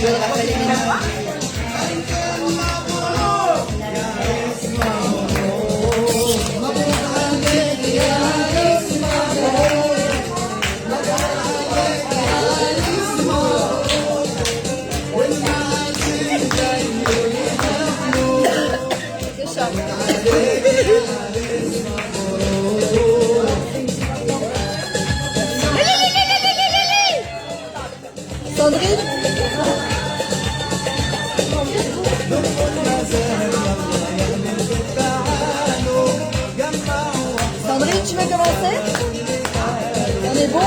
de Rachel et Ménou. Sandrine, Sandrine, tu veux commencer? On est bon?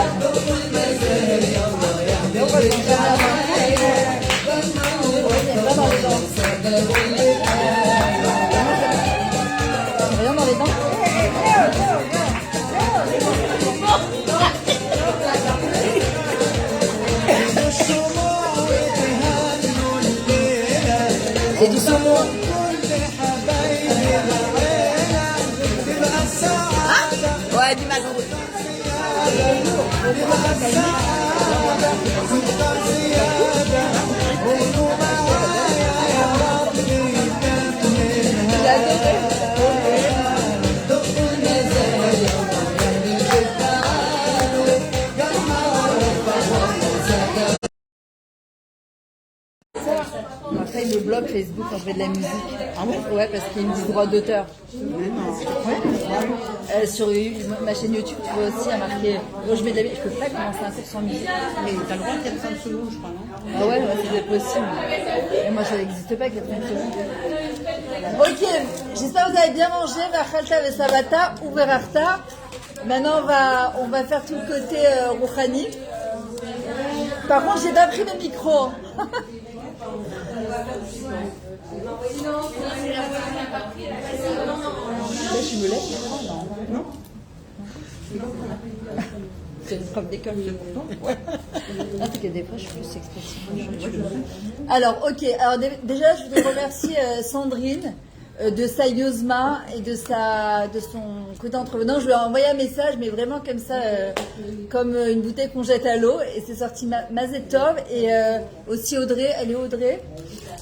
Rien dans les dents. C'est du saumon. Ah ouais, du magrou. Il a adoré. Après, il me bloque Facebook quand je fais de la musique. Ah ouais? Ouais, parce qu'il y a une petite droit d'auteur. Ouais. Sur ma chaîne YouTube, tu vois aussi, il y a marqué. Moi, je mets de la musique. Je peux pas commencer un cours sans musique. Mais t'as le droit à 45 secondes, je crois, non? Ah ouais, c'est possible. Et moi, ça n'existe pas, 45 secondes. Ok, j'espère que vous avez bien mangé. Vachalta vesabata ou verarta. Maintenant, on va faire tout le côté rouhani. Par contre, j'ai pas pris mes micros. Je me lève, non? C'est une prof d'école. Ouais. Ah, c'est que des fois, je suis plus expressive. Alors, ok. Alors, déjà, je voudrais remercier Sandrine de sa yozma et de son côté entreprenant. Je lui ai envoyé un message, mais vraiment comme ça, comme une bouteille qu'on jette à l'eau. Et c'est sorti Mazetov et aussi Audrey. Elle est Audrey.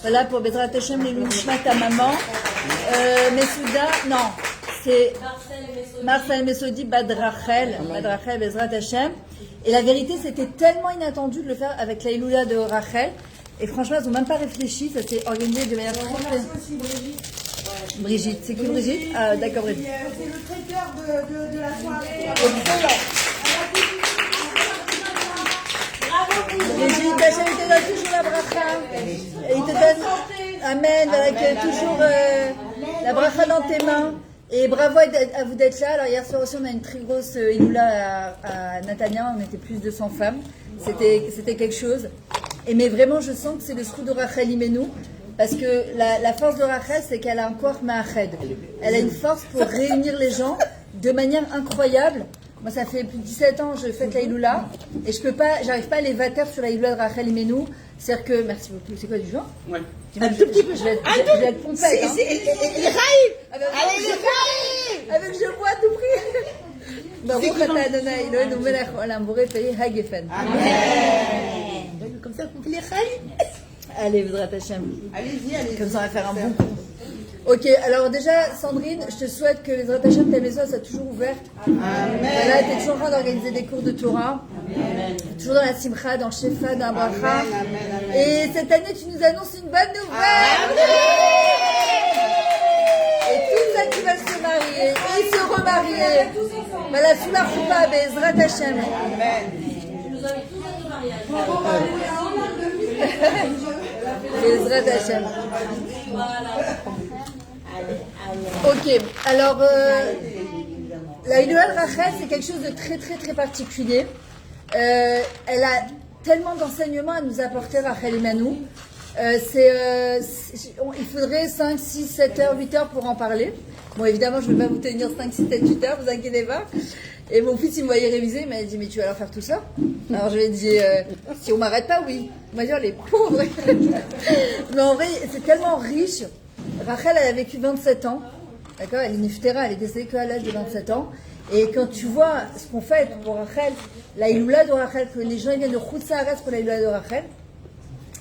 Voilà, pour Bezrat Hashem, les Lushma, ta maman. Mesouda, non, c'est Marcel Mesodi, Badrachel, Bezrat Hashem. Et la vérité, c'était tellement inattendu de le faire avec la Iloula de Rachel. Et franchement, ils n'ont même pas réfléchi, ça s'est organisé de manière très... Brigitte, c'est qui Brigitte? Ah, d'accord, Brigitte. C'est le traiteur de la soirée. Excellent. Brigitte, Hachem, il te donne toujours la bracha. Et il te donne... Amen, avec toujours la bracha dans tes mains. Et bravo à vous d'être là. Alors hier soir aussi, on a une très grosse Iloula à Natania. On était plus de 100 femmes. C'était quelque chose. Et mais vraiment, je sens que c'est le scout de Rachel Imenu. Parce que la force de Rachel, c'est qu'elle a un corps ma'ached. Elle a une force pour réunir les gens de manière incroyable. Moi, ça fait plus de 17 ans que je fais la Iloula. Et j'arrive pas à les vater sur la Iloula de Rachel Imenu. C'est-à-dire que, merci beaucoup, c'est quoi du genre? Ouais. Un tout petit peu, je vais être pompette. Avec je bois à tout prix. Baruch atah Adonai Eloheinu melech haolam borei pei hagefen. Amen. Comme ça, on fait les chaïs. Allez, Bezrat Hashem. Allez-y. Comme ça, on va faire un bon coup. Ok, alors déjà, Sandrine, je te souhaite que Bezrat Hashem, ta maison soit toujours ouverte. Amen. Voilà, tu es toujours en train d'organiser des cours de Torah. Amen. Toujours dans la simcha, dans le shefa, dans la bracha. Et cette année, tu nous annonces une bonne nouvelle. Amen. Et toutes celles qui veulent se marier et se remarier, voilà, sous la choupa, Bezrat Hashem. Amen. Bezrat Hashem. Ok, alors la Iloula de Rachel, c'est quelque chose de très très très particulier. Elle a tellement d'enseignements à nous apporter, Rachel Imenu. Il faudrait 5, 6, 7 heures, 8 heures pour en parler. Bon, évidemment, je ne vais pas vous tenir 5, 6, 7, 8 heures, vous inquiétez pas. Et mon fils, il me voyait réviser, il m'a dit, mais tu vas leur faire tout ça? Alors je lui ai dit, si on m'arrête pas, oui. Il m'a dit, oh, les pauvres. Mais en vrai, c'est tellement riche. Rachel, elle a vécu 27 ans. D'accord? Elle est Niftera, elle est décédée qu'à l'âge de 27 ans. Et quand tu vois ce qu'on fait pour Rachel, la Iloula de Rachel, que les gens viennent de Khoutzaaretz pour la Iloula de Rachel,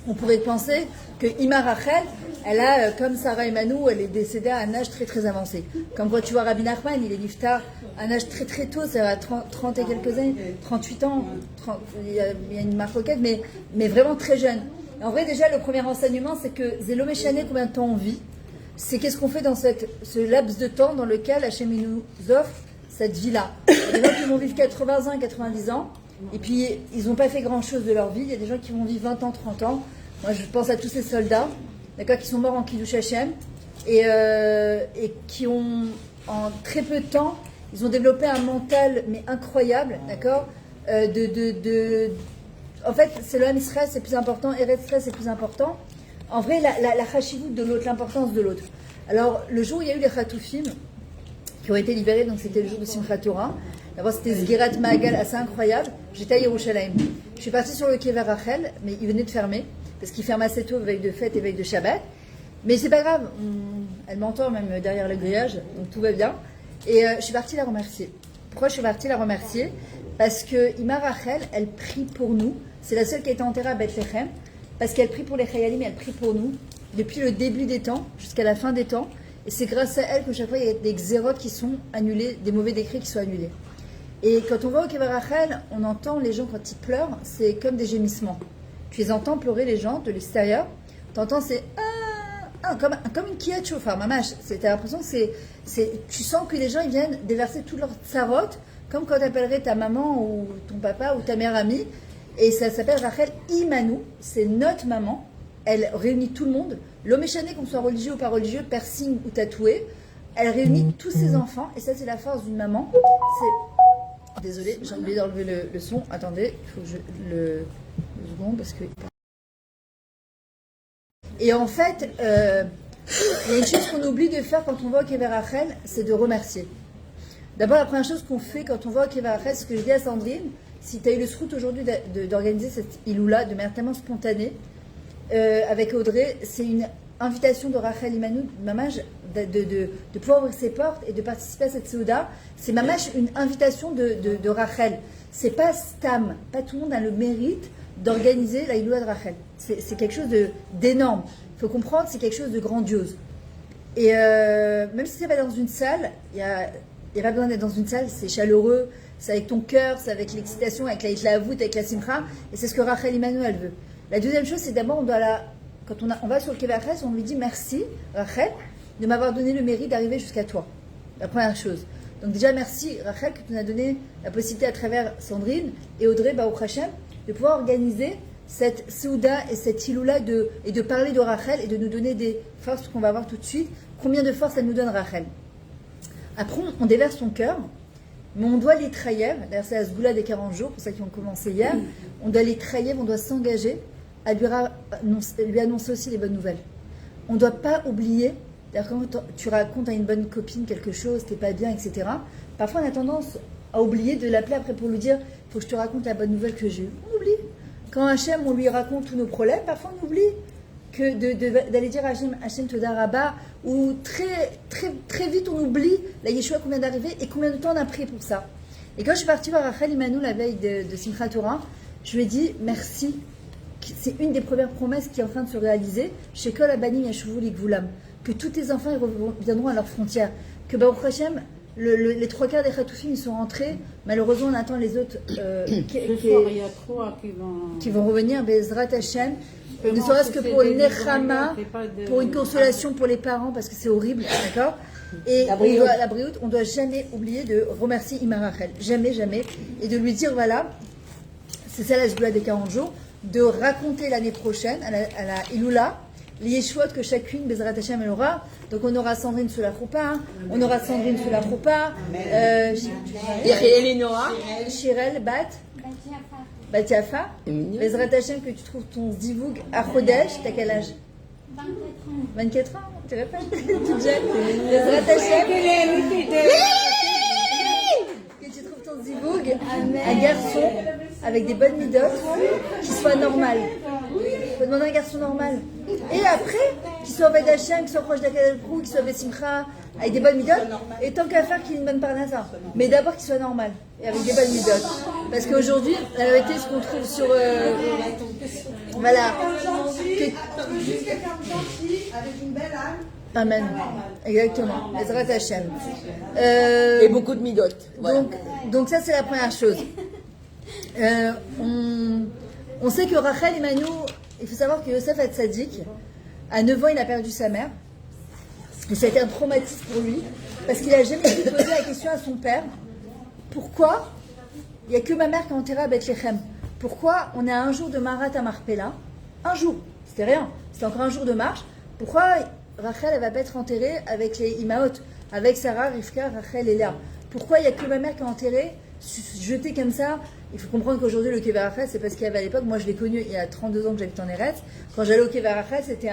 On pourrait penser que Ima Rachel, elle a, comme Sarah Emanou, elle est décédée à un âge très très avancé. Comme quand tu vois Rabbi Nachman, il est niftar à un âge très très tôt, c'est à 30 et quelques années, 38 ans, il y a une marque roquette, mais vraiment très jeune. Et en vrai, déjà, le premier enseignement, c'est que Zélo Méchané, combien de temps on vit, c'est qu'est-ce qu'on fait dans ce laps de temps dans lequel Hachem nous offre cette vie-là. Il y a des gens qui vont vivre 80 ans, 90 ans, et puis ils n'ont pas fait grand-chose de leur vie. Il y a des gens qui vont vivre 20 ans, 30 ans. Moi, je pense à tous ces soldats, d'accord, qui sont morts en Kiddush Hachem, et qui ont, en très peu de temps, ils ont développé un mental, mais incroyable, d'accord, en fait, c'est le M-Stress, c'est plus important, Eretz Stress, c'est plus important. En vrai, la chashivut de l'autre, l'importance de l'autre. Alors, le jour où il y a eu les Khatoufim, qui ont été libérés, donc c'était le jour de Simchat Torah. D'abord, c'était Sgirat Ma'agal assez incroyable. J'étais à Yerushalayim. Je suis partie sur le Kever Rachel, mais il venait de fermer, parce qu'il ferme assez tôt, veille de fête et veille de Shabbat. Mais c'est pas grave, elle m'entend même derrière le grillage, donc tout va bien. Et je suis partie la remercier. Pourquoi je suis partie la remercier? Parce que Ima Rachel, elle prie pour nous. C'est la seule qui a été enterrée à Bethléem. Parce qu'elle prie pour les Chayalim, elle prie pour nous, depuis le début des temps jusqu'à la fin des temps. Et c'est grâce à elle que chaque fois, il y a des xérotes qui sont annulés, des mauvais décrets qui sont annulés. Et quand on va au Kever Rachel, on entend les gens quand ils pleurent, c'est comme des gémissements. Tu les entends pleurer, les gens, de l'extérieur. Tu entends, c'est comme une kiat chauffard, mamache. T'as l'impression que tu sens que les gens, ils viennent déverser toute leur tsarot, comme quand tu appellerais ta maman ou ton papa ou ta meilleure amie. Et ça s'appelle Rachel Imanou, c'est notre maman. Elle réunit tout le monde, l'homme échané, qu'on soit religieux ou pas religieux, piercing ou tatoué. Elle réunit tous ses enfants, et ça c'est la force d'une maman. Désolée, j'ai oublié d'enlever le son. Attendez, il faut que je le seconde parce que. Et en fait, il y a une chose qu'on oublie de faire quand on va au Kever Rachel, c'est de remercier. D'abord, la première chose qu'on fait quand on va au Kever Rachel, c'est ce que je dis à Sandrine. Si tu as eu le srout aujourd'hui d'organiser cette iloula de manière tellement spontanée, avec Audrey, c'est une invitation de Rachel Imanou, Mamash, de pouvoir ouvrir ses portes et de participer à cette Seuda. C'est Mamash une invitation de Rachel. C'est pas Stam, pas tout le monde a le mérite d'organiser la iloula de Rachel. C'est quelque chose d'énorme. Il faut comprendre, c'est quelque chose de grandiose. Et même si c'est pas dans une salle, il n'y a pas besoin d'être dans une salle, c'est chaleureux. C'est avec ton cœur, c'est avec l'excitation, avec la hitlavut, avec la simcha. Et c'est ce que Rachel Imanou, elle veut. La deuxième chose, c'est d'abord, quand on va sur le Kever Rachel, on lui dit merci, Rachel, de m'avoir donné le mérite d'arriver jusqu'à toi. La première chose. Donc déjà, merci, Rachel, que tu nous as donné la possibilité à travers Sandrine et Audrey, Baruch Hashem, de pouvoir organiser cette Souda et cette Hiloula et de parler de Rachel et de nous donner des forces qu'on va voir tout de suite. Combien de force elle nous donne, Rachel? Après, on déverse son cœur. Mais on doit les trahir, d'ailleurs c'est la Sgoula des 40 jours, pour ça qui ont commencé hier, on doit les trahir, on doit s'engager à lui annoncer aussi les bonnes nouvelles. On ne doit pas oublier, d'ailleurs quand tu racontes à une bonne copine quelque chose, t'es pas bien, etc., parfois on a tendance à oublier de l'appeler après pour lui dire, il faut que je te raconte la bonne nouvelle que j'ai eue. On oublie. Quand Hachem, on lui raconte tous nos problèmes, parfois on oublie que d'aller dire à Hachem Toda Rabba, ou très, très, très vite on oublie la Yeshua qu'on vient d'arriver et combien de temps on a pris pour ça. Et quand je suis partie voir Rachel Imanou la veille de Simchat Torah, je lui ai dit merci. C'est une des premières promesses qui est en train de se réaliser chez Kol Abanim Yashuvu Likvulam, que tous tes enfants reviendront à leurs frontières, que Baruch Hashem, les trois quarts des Khatoufim ils sont rentrés. Malheureusement, on attend les autres Ce soir, il y a trois qui vont revenir. Bezrat Hashem. Ne serait-ce que pour une nechama, pour une consolation pour les parents, parce que c'est horrible, d'accord? Et la brioute, on ne doit jamais oublier de remercier Ima Rachel. Jamais, jamais. Et de lui dire, voilà, c'est ça la Sgoula des 40 jours, de raconter l'année prochaine, à la Iloula, les Yeshuot que chacune, Bezrat Hashem, elle aura. Donc on aura Sandrine sous la choupa, on aura Sandrine sous la choupa, Shirel, Batiafa, Bezrat Hashem, que tu trouves ton zivug à Chodesh, t'as quel âge? 24 ans, tu répètes, toute jeune. Bezrat Hashem, que tu trouves ton zivug, un garçon avec des bonnes midotes, qui soit normal. Il faut demander un garçon normal. Et après, qu'il soit avec Hachem, qu'il soit proche d'Akadel Prou, qu'il soit avec Simcha, avec des bonnes midotes, et tant qu'à faire qu'il ait une bonne parnassa. Mais d'abord qu'il soit normal, et avec des bonnes midotes. Parce qu'aujourd'hui, la vérité, ce qu'on trouve sur Voilà. Juste quelqu'un de gentil, avec une belle âme. Amen. Exactement. Ezrat Hashem. Et beaucoup de midotes. Voilà. Donc ça, c'est la première chose. On sait que Rachel Imanu, il faut savoir que Yosef Hatzadik, à 9 ans, il a perdu sa mère. Et ça a été un traumatisme pour lui, parce qu'il n'a jamais pu poser la question à son père. Pourquoi il n'y a que ma mère qui est enterrée à Bethléem? Pourquoi on est à un jour de Marat à Marpella? Un jour, c'était rien, c'était encore un jour de marche. Pourquoi Rachel, elle va pas être enterrée avec les Imaot, avec Sarah, Rivka, Rachel et Léa? Pourquoi il n'y a que ma mère qui est enterrée, jetée comme ça? Il faut comprendre qu'aujourd'hui, le Kever Rachel, c'est parce qu'il y avait à l'époque, moi je l'ai connu il y a 32 ans que j'habite en Eretz. Quand j'allais au Kever Rachel, c'était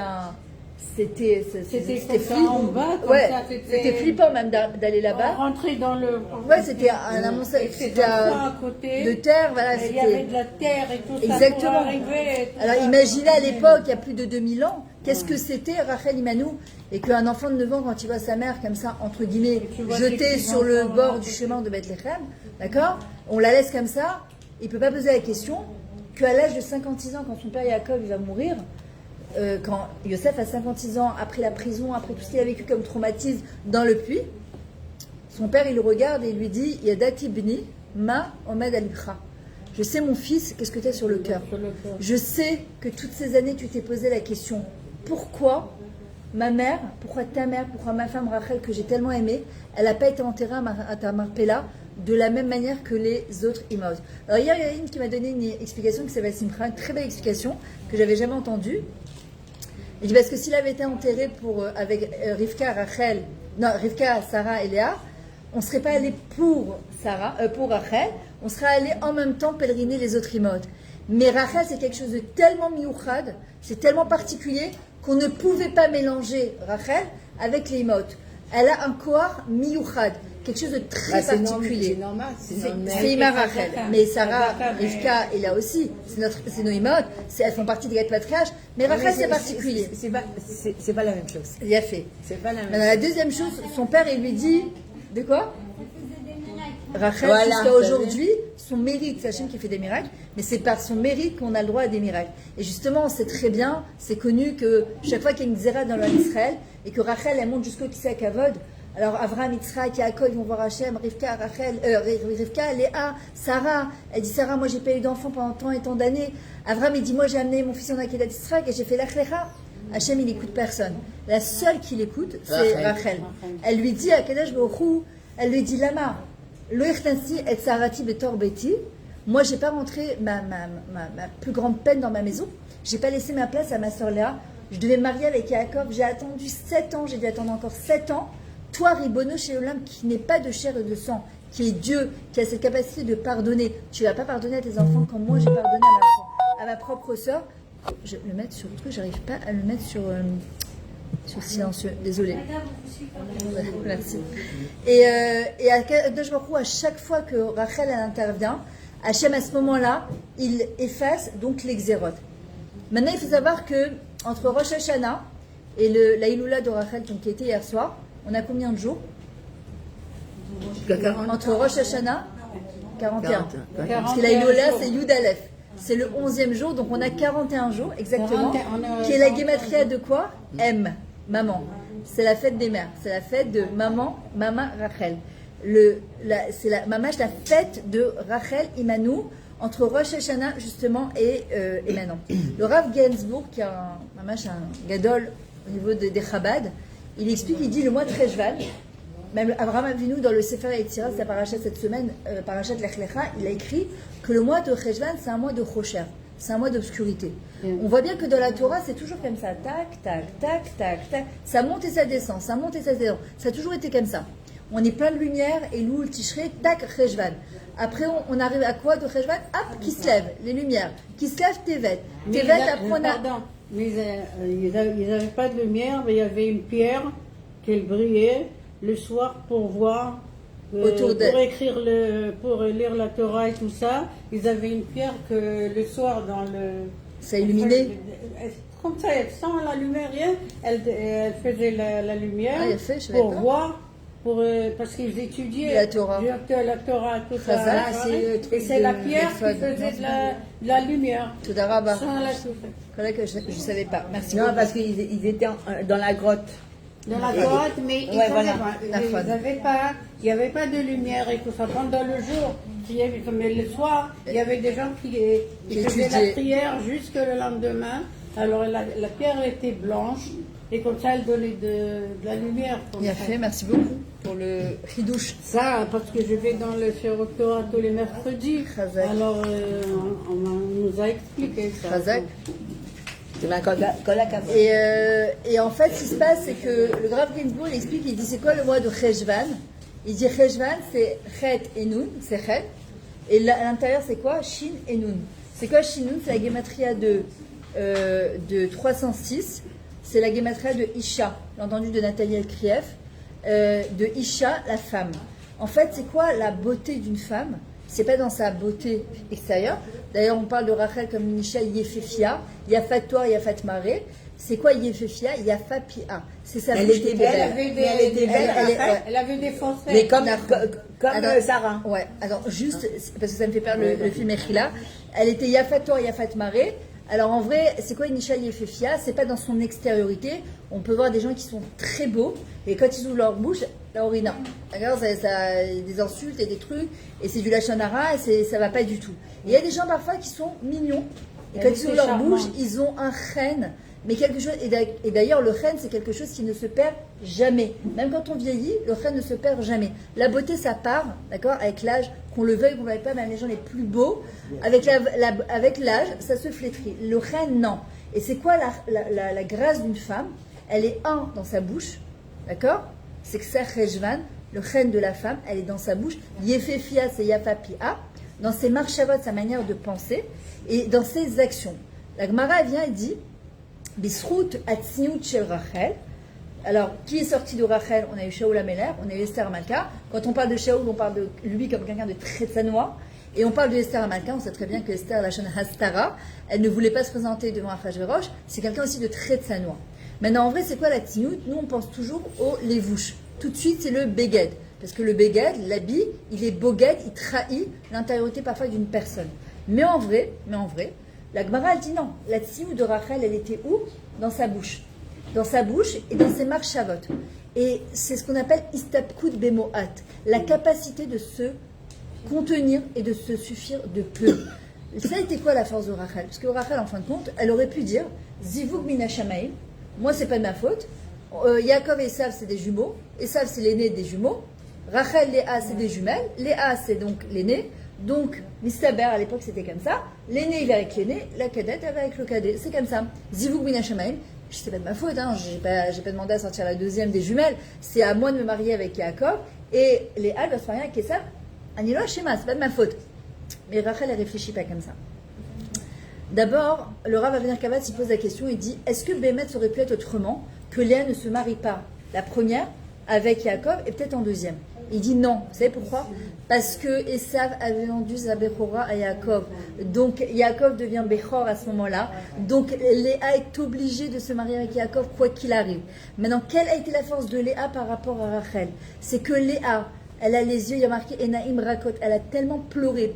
flippant. En bas, comme Ouais, ça, c'était flippant même d'aller là-bas. Rentrer dans le. Ouais, c'était un amoncellement à côté. de terre, voilà. Il y avait de la terre et tout ça. Exactement. Pour arriver, tout Alors ça. imaginez à l'époque, il y a plus de 2000 ans, qu'est-ce que c'était Rachel Imanou? Et qu'un enfant de 9 ans, quand il voit sa mère comme ça, entre guillemets, tu vois jetée tes sur le petits-enfants, bord là, du chemin de Bethléem, d'accord? On la laisse comme ça, il ne peut pas poser la question qu'à l'âge de 56 ans, quand son père Yaakov il va mourir, quand Yosef a 56 ans, après la prison, après tout ce qu'il a vécu comme traumatisme dans le puits, son père il le regarde et il lui dit Yadati bni ma omed alibra. Je sais mon fils, qu'est-ce que tu as sur le cœur? Je sais que toutes ces années tu t'es posé la question pourquoi ma mère, pourquoi ta mère, pourquoi ma femme Rachel que j'ai tellement aimée, elle n'a pas été enterrée à Marpella de la même manière que les autres images. Alors hier il y a une qui m'a donné une explication qui s'appelle Simcha, une très belle explication que j'avais jamais entendue. Il dit parce que s'il avait été enterré avec Rivka, Rachel, non Rivka, Sarah et Léa, on ne serait pas allé pour Rachel, on serait allé en même temps pèleriner les autres images. Mais Rachel c'est quelque chose de tellement miouchad, c'est tellement particulier qu'on ne pouvait pas mélanger Rachel avec les images. Elle a un corps miouchad, quelque chose de très particulier. C'est normal. C'est Ima Rachel. Mais Sarah, Rivka et là aussi, c'est nos images, elles font partie des quatre patriarches. Mais Rachel c'est particulier. C'est pas la même chose. Il a fait. C'est pas la même Maintenant, la deuxième chose, son père il lui dit de quoi? Rachel, Voilà, jusqu'à aujourd'hui, son mérite, c'est Hachem qui fait des miracles, mais c'est par son mérite qu'on a le droit à des miracles. Et justement, on sait très bien, c'est connu que chaque fois qu'il y a une zéra dans le Israël, et que Rachel, elle monte jusqu'au Kisei Kavod, alors Avraham, Yitzhak, Yaakov, ils vont voir Hachem, Rivka, Léa, Sarah, elle dit Sarah, moi j'ai pas eu d'enfant pendant tant et tant d'années. Avraham, il dit moi j'ai amené mon fils en Akedat Yitzhak et j'ai fait l'Achlecha. Hachem, il écoute personne. La seule qui l'écoute, c'est Rachel. Elle lui dit à Kadesh Baruch, elle lui dit Lama, lo irtansi et sarati betor beti. Moi, j'ai pas rentré ma plus grande peine dans ma maison. J'ai pas laissé ma place à ma sœur Léa. Je devais me marier avec Yaakov. J'ai attendu 7 ans. J'ai dû attendre encore 7 ans. Toi, Ribono chez Olam, qui n'est pas de chair et de sang, qui est Dieu, qui a cette capacité de pardonner. Tu vas pas pardonner à tes enfants comme moi j'ai pardonné à ma propre sœur. Je vais le mettre sur le truc. J'arrive pas à le mettre sur silencieux. Désolée. Merci. Et à chaque fois que Rachel elle intervient, Hachem à ce moment-là, il efface donc les xérotes. Maintenant, il faut savoir que entre Rosh Hashanah et la Iloula de Rachel, donc, qui était hier soir, on a combien de jours? Entre Rosh Hashanah 41. Parce que la Iloula, c'est Yud Aleph. C'est le 11e jour, donc on a 41 jours exactement. Qui est la guématria de quoi? M, maman. C'est la fête des mères. C'est la fête de maman Rachel. C'est la fête de Rachel Imanou entre Rosh Hashanah justement et maintenant. Le Rav Gainsbourg, qui est un gadol au niveau des Chabad, il explique, il dit le mois de Rejvan, même Abraham Avinu dans le Sefer Yetzirah, c'est la paracha cette semaine, parachat Lech Lecha, il a écrit que le mois de Rejvan c'est un mois de Chosher, c'est un mois d'obscurité. On voit bien que dans la Torah c'est toujours comme ça, tac, tac, tac, tac, tac, ça monte et ça descend, ça monte et ça descend, ça a toujours été comme ça. On est plein de lumière et Loul Tishrei, tac, Rejvan. Après on arrive à quoi de Rejvan? Hop, qui se lève, les lumières, qui se lève Tevet. Tevet après on a... Pardon, mais ils n'avaient pas de lumière, mais il y avait une pierre qui brillait le soir pour voir, autour pour écrire pour lire la Torah et tout ça. Ils avaient une pierre que le soir dans le... Ça illuminait. Comme ça, sans la lumière, rien, elle faisait la lumière pour parce qu'ils étudiaient La Torah. La Torah, tout ça. Chazal, Et c'est la pierre qui faisait de la lumière. Tout d'Araba. Sans la- Voilà que je ne savais pas. Merci Non, beaucoup. parce qu'ils étaient dans la grotte. Dans la grotte, mais ils Ouais, savaient voilà. pas. La faune. Il n'y avait pas de lumière et tout ça. Pendant le jour, mais le soir, il y avait des gens qui faisaient étudiaient. la prière jusque le lendemain. Alors la pierre était blanche et comme ça, elle donnait de la lumière. comme Bien ça. fait, merci beaucoup pour le ridouche. Ça, parce que je vais dans le Torah tous les mercredis. Chazak. Alors, on nous a expliqué ça. Chazak. C'est ma collègue. Et en fait, ce qui se passe, c'est que le Rav Ginsburg explique, il dit c'est quoi le mois de Cheshvan? Il dit Cheshvan, c'est Chet et Nun, c'est Chet. Et là, à l'intérieur, c'est quoi? Shin et Nun. C'est quoi Shin Nun? C'est la gematria de 306. C'est la gematria de Isha, l'entendu de Nathalie Elkrieff, de Isha, la femme. En fait, c'est quoi la beauté d'une femme? C'est pas dans sa beauté extérieure. D'ailleurs, on parle de Rachel comme une Isha Yefefia, Yafat Toar, Yafat Maré. C'est quoi Yefefia? Yafa Pia. C'est sa Elle bouche était qui belle. belle. Elle était belle, Elle avait des faussettes. Mais comme Attends, Sarah. Ouais, alors juste, parce que ça me fait perdre le film Echila. Elle était Yafat Toar, Yafat Maré. Alors en vrai, c'est quoi une Isha Yefefia? C'est pas dans son extériorité. On peut voir des gens qui sont très beaux, et quand ils ouvrent leur bouche, la orina. D'accord, ça, des insultes et des trucs, et c'est du lachonara, et ça va pas du tout. Et il y a des gens parfois qui sont mignons, et quand Elle ils ouvrent était leur charmante. bouche, ils ont un chêne. Mais quelque chose, et d'ailleurs le chêne c'est quelque chose qui ne se perd jamais. Même quand on vieillit, le chêne ne se perd jamais. La beauté ça part, d'accord, avec l'âge, qu'on le veuille, qu'on ne le veuille pas, même les gens les plus beaux, avec l'âge, ça se flétrit. Le chêne non. Et c'est quoi la grâce d'une femme? Elle est dans sa bouche, d'accord? C'est que ça cheshvan, le chêne de la femme, elle est dans sa bouche. Yefefia c'est yafapia, dans ses marchavot, sa manière de penser, et dans ses actions. La Gemara vient et dit Bisrout Atzniut Shel Rachel. Alors, qui est sorti de Rachel? On a eu Shaoul Améler, on a eu Esther Malka. Quand on parle de Shaoul, on parle de lui comme quelqu'un de très tsanois. Et on parle de Esther Malka, on sait très bien que Esther, la chaîne Hastara, elle ne voulait pas se présenter devant Achashverosh. C'est quelqu'un aussi de très tsanois. Maintenant, en vrai, c'est quoi la Tzniut? Nous, on pense toujours au levouche. Tout de suite, c'est le beged. Parce que le beged, l'habit, il est boged, il trahit l'intériorité parfois d'une personne. Mais en vrai, la Gemara elle dit non. La tzniut de Rachel, elle était où? Dans sa bouche. Dans sa bouche et dans ses marchavot. Et c'est ce qu'on appelle istapkut bemoat, la capacité de se contenir et de se suffire de peu. Ça a été quoi la force de Rachel? Parce que Rachel, en fin de compte, elle aurait pu dire Zivug mina shamaim, moi c'est pas de ma faute. Yaakov et Esav c'est des jumeaux. Esav c'est l'aîné des jumeaux. Rachel, Léa c'est des jumelles. Léa c'est donc l'aîné. Donc, Mistaber, à l'époque, c'était comme ça. L'aîné, il est avec l'aîné. La cadette, elle va avec le cadet. C'est comme ça. Zivug mina shamaim. C'est pas de ma faute, hein. J'ai pas demandé à sortir la deuxième des jumelles. C'est à moi de me marier avec Yaakov. Et Léa, elle va se marier avec Esav. Anilo Shema, c'est pas de ma faute. Mais Rachel, elle réfléchit pas comme ça. D'abord, le Rav Avner Kavatz, il pose la question, il dit, est-ce que Bémet aurait pu être autrement que Léa ne se marie pas la première avec Yaakov et peut-être en deuxième? Il dit non. Vous savez pourquoi? Parce que Esav avait vendu sa Bechora à Yaakov. Donc Yaakov devient Bechor à ce moment-là. Donc Léa est obligée de se marier avec Yaakov quoi qu'il arrive. Maintenant, quelle a été la force de Léa par rapport à Rachel? C'est que Léa, elle a les yeux, il y a marqué Enaim Rakot. Elle a tellement pleuré.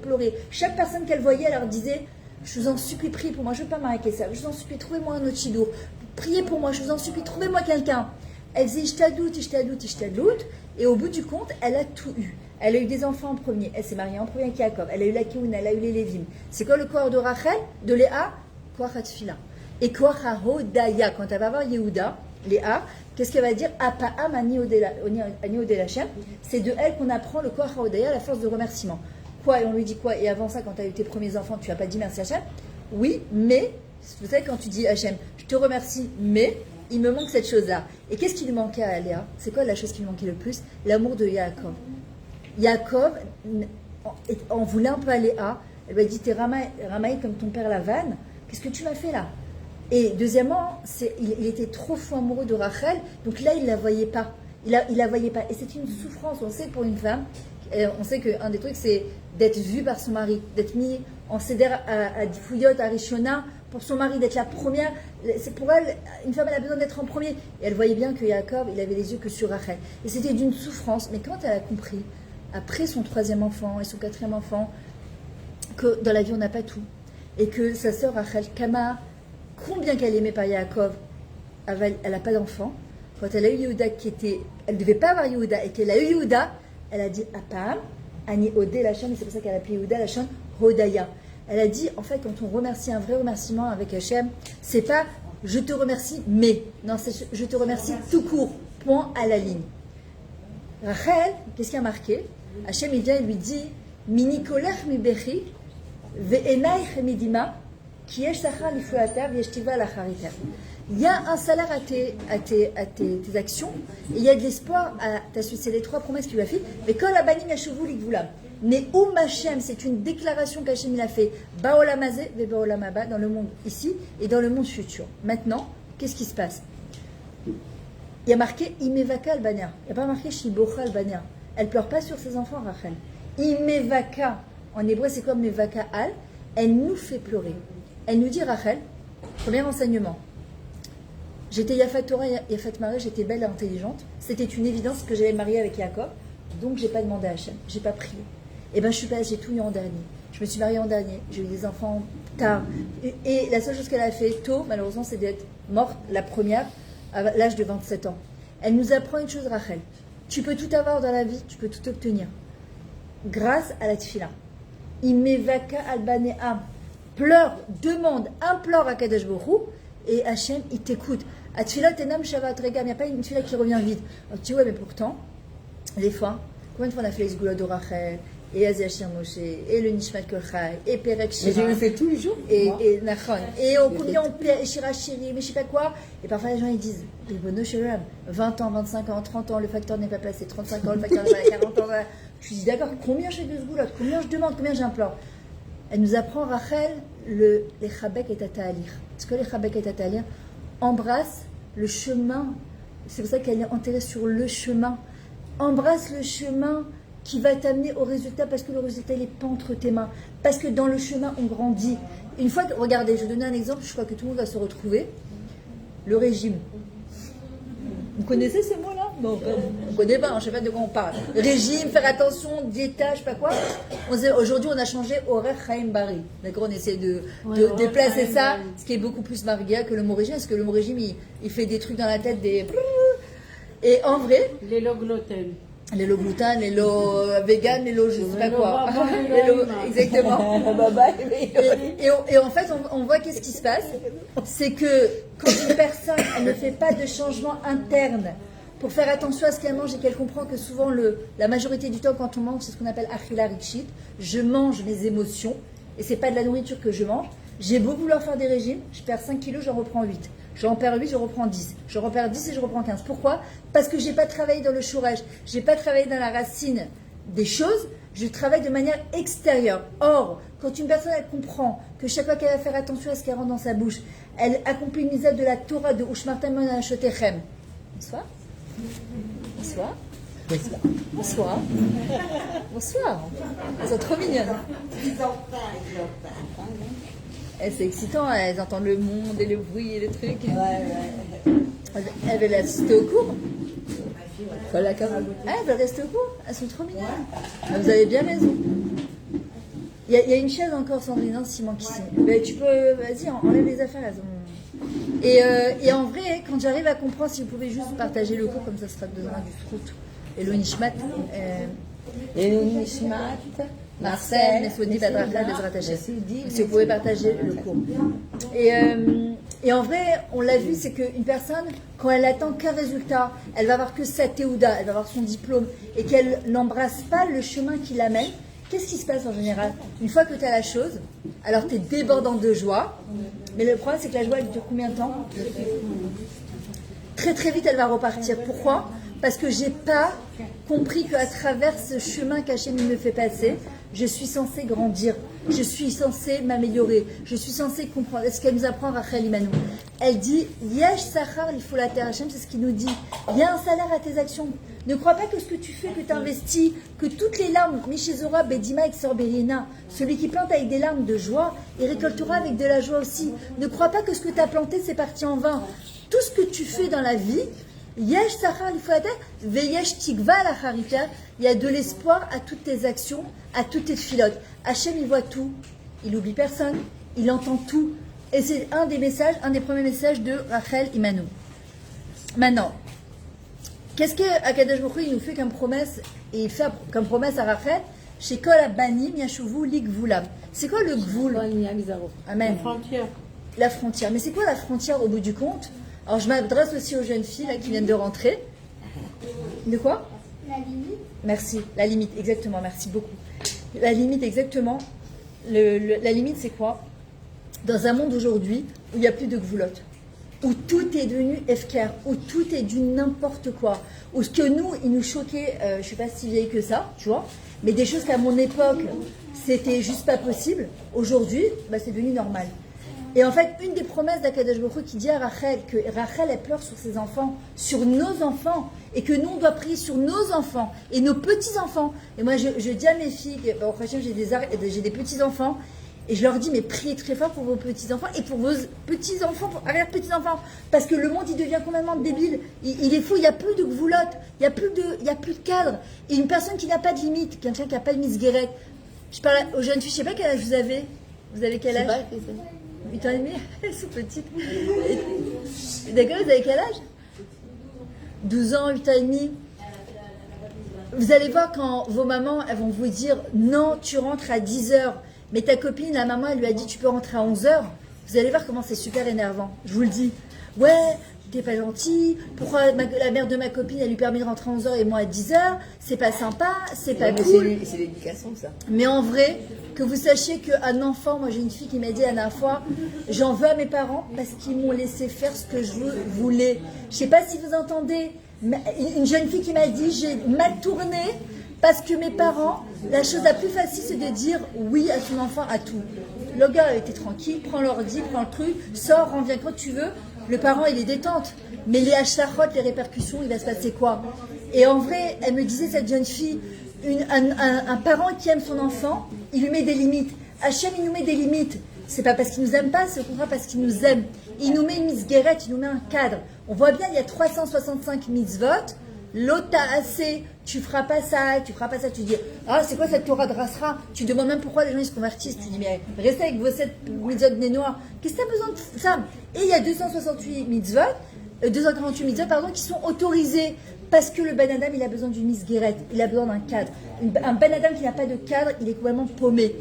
Chaque personne qu'elle voyait, elle leur disait, je vous en supplie, priez pour moi, je ne veux pas marier avec Esav. Je vous en supplie, trouvez-moi un autre chidour. Priez pour moi, je vous en supplie, trouvez-moi quelqu'un. Elle faisait ishtadout. Et au bout du compte, elle a tout eu. Elle a eu des enfants en premier. Elle s'est mariée en premier avec Yaakov. Elle a eu la Kéouna, elle a eu les Lévim. C'est quoi le corps de Rachel, de Léa? Koach HaTfila. Et Koach HaHodaya. Quand elle va voir Yehuda, Léa, qu'est-ce qu'elle va dire? Apa'am ani Odel. C'est de elle qu'on apprend le Koach HaHodaya, la force de remerciement. Quoi? Et on lui dit quoi? Et avant ça, quand tu as eu tes premiers enfants, tu n'as pas dit merci Hachem? Oui, mais, vous savez, quand tu dis Hachem, je te remercie, mais il me manque cette chose-là. Et qu'est-ce qui lui manquait à Léa? C'est quoi la chose qui lui manquait le plus? L'amour de Yaakov. Yaakov en voulait un peu à Léa. Elle lui a dit, t'es ramaï comme ton père Lavan. Qu'est-ce que tu m'as fait là? Et deuxièmement, il était trop fou amoureux de Rachel. Donc là, il la voyait pas. Il la voyait pas. Et c'est une souffrance. On sait que pour une femme, on sait qu'un des trucs, c'est d'être vue par son mari, d'être mis en céder à Difuyot, à Rishona, pour son mari, d'être la première. C'est pour elle, une femme, elle a besoin d'être en premier. Et elle voyait bien que Yaakov, il avait les yeux que sur Rachel. Et c'était d'une souffrance. Mais quand elle a compris, après son 3e enfant et son 4e enfant, que dans la vie, on n'a pas tout. Et que sa sœur Rachel, Kama, combien qu'elle aimait par Yaakov, elle n'a pas d'enfant. Quand elle a eu Yehuda, elle ne devait pas avoir Yehuda, et qu'elle a eu Yehuda, elle a dit Apam, Ani Odé Lachon, et c'est pour ça qu'elle a appelé Yehuda Lachon Hodaya. Elle a dit, en fait, quand on remercie un vrai remerciement avec Hachem, c'est pas je te remercie, mais non, c'est je te remercie tout court, point à la ligne. Rachel, qu'est-ce qui a marqué? Hachem, il vient et lui dit Mini kolech mi bechi, ve'enaich midima, ki yesh sachar lifuater, v'yesh tiva lachariter. Il y a un salaire à tes actions, et il y a de l'espoir à ta suite. C'est les 3 promesses qu'il lui a fait. Mais quand la banim yashuvu likvulam, Ne'um Hashem, c'est une déclaration qu'Hachem il a fait, Baolam hazeh ve baolam haba, dans le monde ici et dans le monde futur. Maintenant, qu'est-ce qui se passe? Il y a marqué Imevaka Albania. Il n'y a pas marqué Shibocha Albania. Elle pleure pas sur ses enfants, Rachel. Imevaka, en hébreu c'est comme Mevaka Al, elle nous fait pleurer. Elle nous dit, Rachel, premier enseignement. J'étais Yafat Torah, Yafat Maré, j'étais belle et intelligente. C'était une évidence que j'allais me marier avec Yaakov. Donc, j'ai pas demandé à Hachem. J'ai pas prié. Et ben, je suis pas, j'ai tout eu en dernier. Je me suis mariée en dernier. J'ai eu des enfants tard. Et la seule chose qu'elle a fait tôt, malheureusement, c'est d'être morte, la première, à l'âge de 27 ans. Elle nous apprend une chose, Rachel. Tu peux tout avoir dans la vie, tu peux tout obtenir. Grâce à la tefila. Imevaka albanea. Pleure, demande, implore à Kadosh Baruch Hu, et Hachem, il t'écoute. À tefila tenam shavat regam. Il n'y a pas une tefila qui revient vite. Alors, tu dis, ouais, mais pourtant, des fois, combien de fois on a fait les Sgoulots de Rachel, et Aziachir Moshe, et le Nishmat Kolchai, et Perek Shira. Mais je le fais tous les jours. Et Nachon. Et combien on fait Shira Shiri, mais je sais pas quoi. Et parfois les gens ils disent, Ribono Shalom, 20 ans, 25 ans, 30 ans, le facteur n'est pas passé, 35 ans, le facteur n'est pas passé, 40 ans. Voilà. Je dis d'accord, combien je fais de Sgoulots, combien je demande, combien j'implore. Elle nous apprend, Rachel, les Chabek et Tatalir. Parce que les Chabek et Tatalir embrassent le chemin. C'est pour ça qu'elle est enterrée sur le chemin. Embrasse le chemin qui va t'amener au résultat, parce que le résultat, il n'est pas entre tes mains. Parce que dans le chemin, on grandit. Une fois que, regardez, je vais donner un exemple, je crois que tout le monde va se retrouver. Le régime. Vous connaissez ces mots-là? Bon, on ne connaît pas, je ne sais pas de quoi on parle. Régime, faire attention, diétage, je sais pas quoi. Aujourd'hui, on a changé Orech Chaim Bari. D'accord, on essaie de déplacer ça, ce qui est beaucoup plus marguia que le mot régime, parce que le mot régime, il fait des trucs dans la tête, des... Et en vrai, les low gluten. Les low gluten, les low vegan, les low je sais pas quoi. Exactement. Et en fait, on voit qu'est-ce qui se passe. C'est que quand une personne, elle ne fait pas de changement interne pour faire attention à ce qu'elle mange et qu'elle comprend que souvent, la majorité du temps, quand on mange, c'est ce qu'on appelle achila rikshit. Je mange mes émotions et c'est pas de la nourriture que je mange. J'ai beau vouloir faire des régimes, je perds 5 kilos, j'en reprends 8. J'en perds 8, je reprends 10. Je repère 10 et je reprends 15. Pourquoi? Parce que je n'ai pas travaillé dans le chourage. Je n'ai pas travaillé dans la racine des choses. Je travaille de manière extérieure. Or, quand une personne elle comprend que chaque fois qu'elle va faire attention à ce qu'elle rentre dans sa bouche, elle accomplit une mitzvah de la Torah de Ushmartem Shotechem. Bonsoir. Bonsoir. Bonsoir. Bonsoir. Elles sont trop mignonnes. C'est excitant, elles entendent le monde et le bruit et les trucs. Elles veulent assister au cours. Elles veulent rester au cours. Elles sont trop mignonnes. Vous avez bien raison. Il y a une chaise encore, Sandrine, s'il manque ici. Mais tu peux, vas-y, enlève les affaires. Et en vrai, quand j'arrive à comprendre, si vous pouvez juste partager le cours, comme ça sera besoin du fruit. Et le Nishmat. Et le Nishmat. Marcel, Nesodi, Badracha, Bezrat Hashem. Si vous pouvez partager le cours. Et en vrai, on l'a vu, c'est qu'une personne, quand elle attend qu'un résultat, elle va avoir que sa théouda, elle va avoir son diplôme, et qu'elle n'embrasse pas le chemin qui l'amène, qu'est-ce qui se passe en général? Une fois que tu as la chose, alors tu es débordant de joie, mais le problème c'est que la joie, elle dure combien de temps? Très très vite, elle va repartir. Pourquoi? parce que j'ai pas compris qu'à travers ce chemin qu'Hachem me fait passer, je suis censée grandir, je suis censée m'améliorer, je suis censée comprendre. Ce qu'elle nous apprend Rachel Imanou. Elle dit Yesh Sachar, il faut la terre. Hachem, c'est ce qu'il nous dit. Il y a un salaire à tes actions. Ne crois pas que ce que tu fais, que tu investis, que toutes les larmes, Mishezora, Bedima, Exorberina, celui qui plante avec des larmes de joie, il récoltera avec de la joie aussi. Ne crois pas que ce que tu as planté, c'est parti en vain. Tout ce que tu fais dans la vie, Yesh Sachar, il faut la terre, Veyesh Tikva la Charita, il y a de l'espoir à toutes tes actions, à toutes tes filotes. Hachem, il voit tout, il oublie personne, il entend tout. Et c'est un des messages, un des premiers messages de Rachel Imanou. Maintenant, qu'est-ce que Akadosh Baruch Hu, il nous fait comme promesse, et il fait comme promesse à Rachel, chez Kol Abanim Yashuvu Ligvulam. C'est quoi le Gvul? Amen. La frontière. La frontière. Mais c'est quoi la frontière au bout du compte? Alors je m'adresse aussi aux jeunes filles là, qui viennent de rentrer. De quoi? La limite. Merci. La limite, exactement. Merci beaucoup. La limite, exactement. La limite, c'est quoi? Dans un monde aujourd'hui où il n'y a plus de gvoulotte, où tout est devenu FKR, où tout est du n'importe quoi, où ce que nous, il nous choquait, je ne suis pas si vieille que ça, tu vois, mais des choses qu'à mon époque, c'était juste pas possible, aujourd'hui, bah, c'est devenu normal. Et en fait, une des promesses d'Akadosh Baruch Hu qui dit à Rachel que Rachel, elle pleure sur ses enfants, sur nos enfants, et que nous, on doit prier sur nos enfants et nos petits-enfants. Et moi, je dis à mes filles, au prochain, j'ai des petits-enfants, et je leur dis, mais priez très fort pour vos petits-enfants et pour vos petits-enfants, pour arrière-petits-enfants. Parce que le monde, il devient complètement débile. Il est fou, il n'y a plus de gvoulotte, il n'y a plus de cadre. Et une personne qui n'a pas de limite, quelqu'un qui n'a pas de misguérette. Je parle aux jeunes filles, je ne sais pas quel âge vous avez. Vous avez quel âge? 8 ans et demi. Elles sont petites. D'accord, vous avez quel âge? 12 ans, 8 ans et demi. Vous allez voir quand vos mamans, elles vont vous dire, non, tu rentres à 10 heures. Mais ta copine, la maman, elle lui a dit tu peux rentrer à 11h. Vous allez voir comment c'est super énervant. Je vous le dis. Ouais, t'es pas gentil. Pourquoi la mère de ma copine, elle lui permet de rentrer à 11h et moi à 10h? C'est pas sympa, c'est pas cool. C'est l'éducation, ça. Mais en vrai, que vous sachiez qu'un enfant, moi j'ai une fille qui m'a dit la dernière fois, j'en veux à mes parents parce qu'ils m'ont laissé faire ce que je voulais. Je sais pas si vous entendez. Une jeune fille qui m'a dit j'ai mal tourné. Parce que mes parents, la chose la plus facile, c'est de dire oui à son enfant, à tout. Le gars était tranquille, prends l'ordi, prends le truc, sors, reviens quand tu veux. Le parent, il est détente. Mais les hachachot, les répercussions, il va se passer quoi? Et en vrai, elle me disait, cette jeune fille, un parent qui aime son enfant, il lui met des limites. Hachem, il nous met des limites. C'est pas parce qu'il nous aime pas, c'est au contraire parce qu'il nous aime. Il nous met une misguérette, il nous met un cadre. On voit bien, il y a 365 mitzvot. L'autre assez, tu feras pas ça, tu feras pas ça. Tu dis, ah, c'est quoi cette Torah de Rasra? Tu demandes même pourquoi les gens ils se convertissent. Tu dis, mais restez avec vos 7 mitzvot de nez noir. Qu'est-ce que tu as besoin de ça? Et il y a 248 mitzvot, 248 mitzvot, pardon, qui sont autorisés. Parce que le Ben Adam, il a besoin d'une misguérette, il a besoin d'un cadre. Un Ben Adam qui n'a pas de cadre, il est complètement paumé.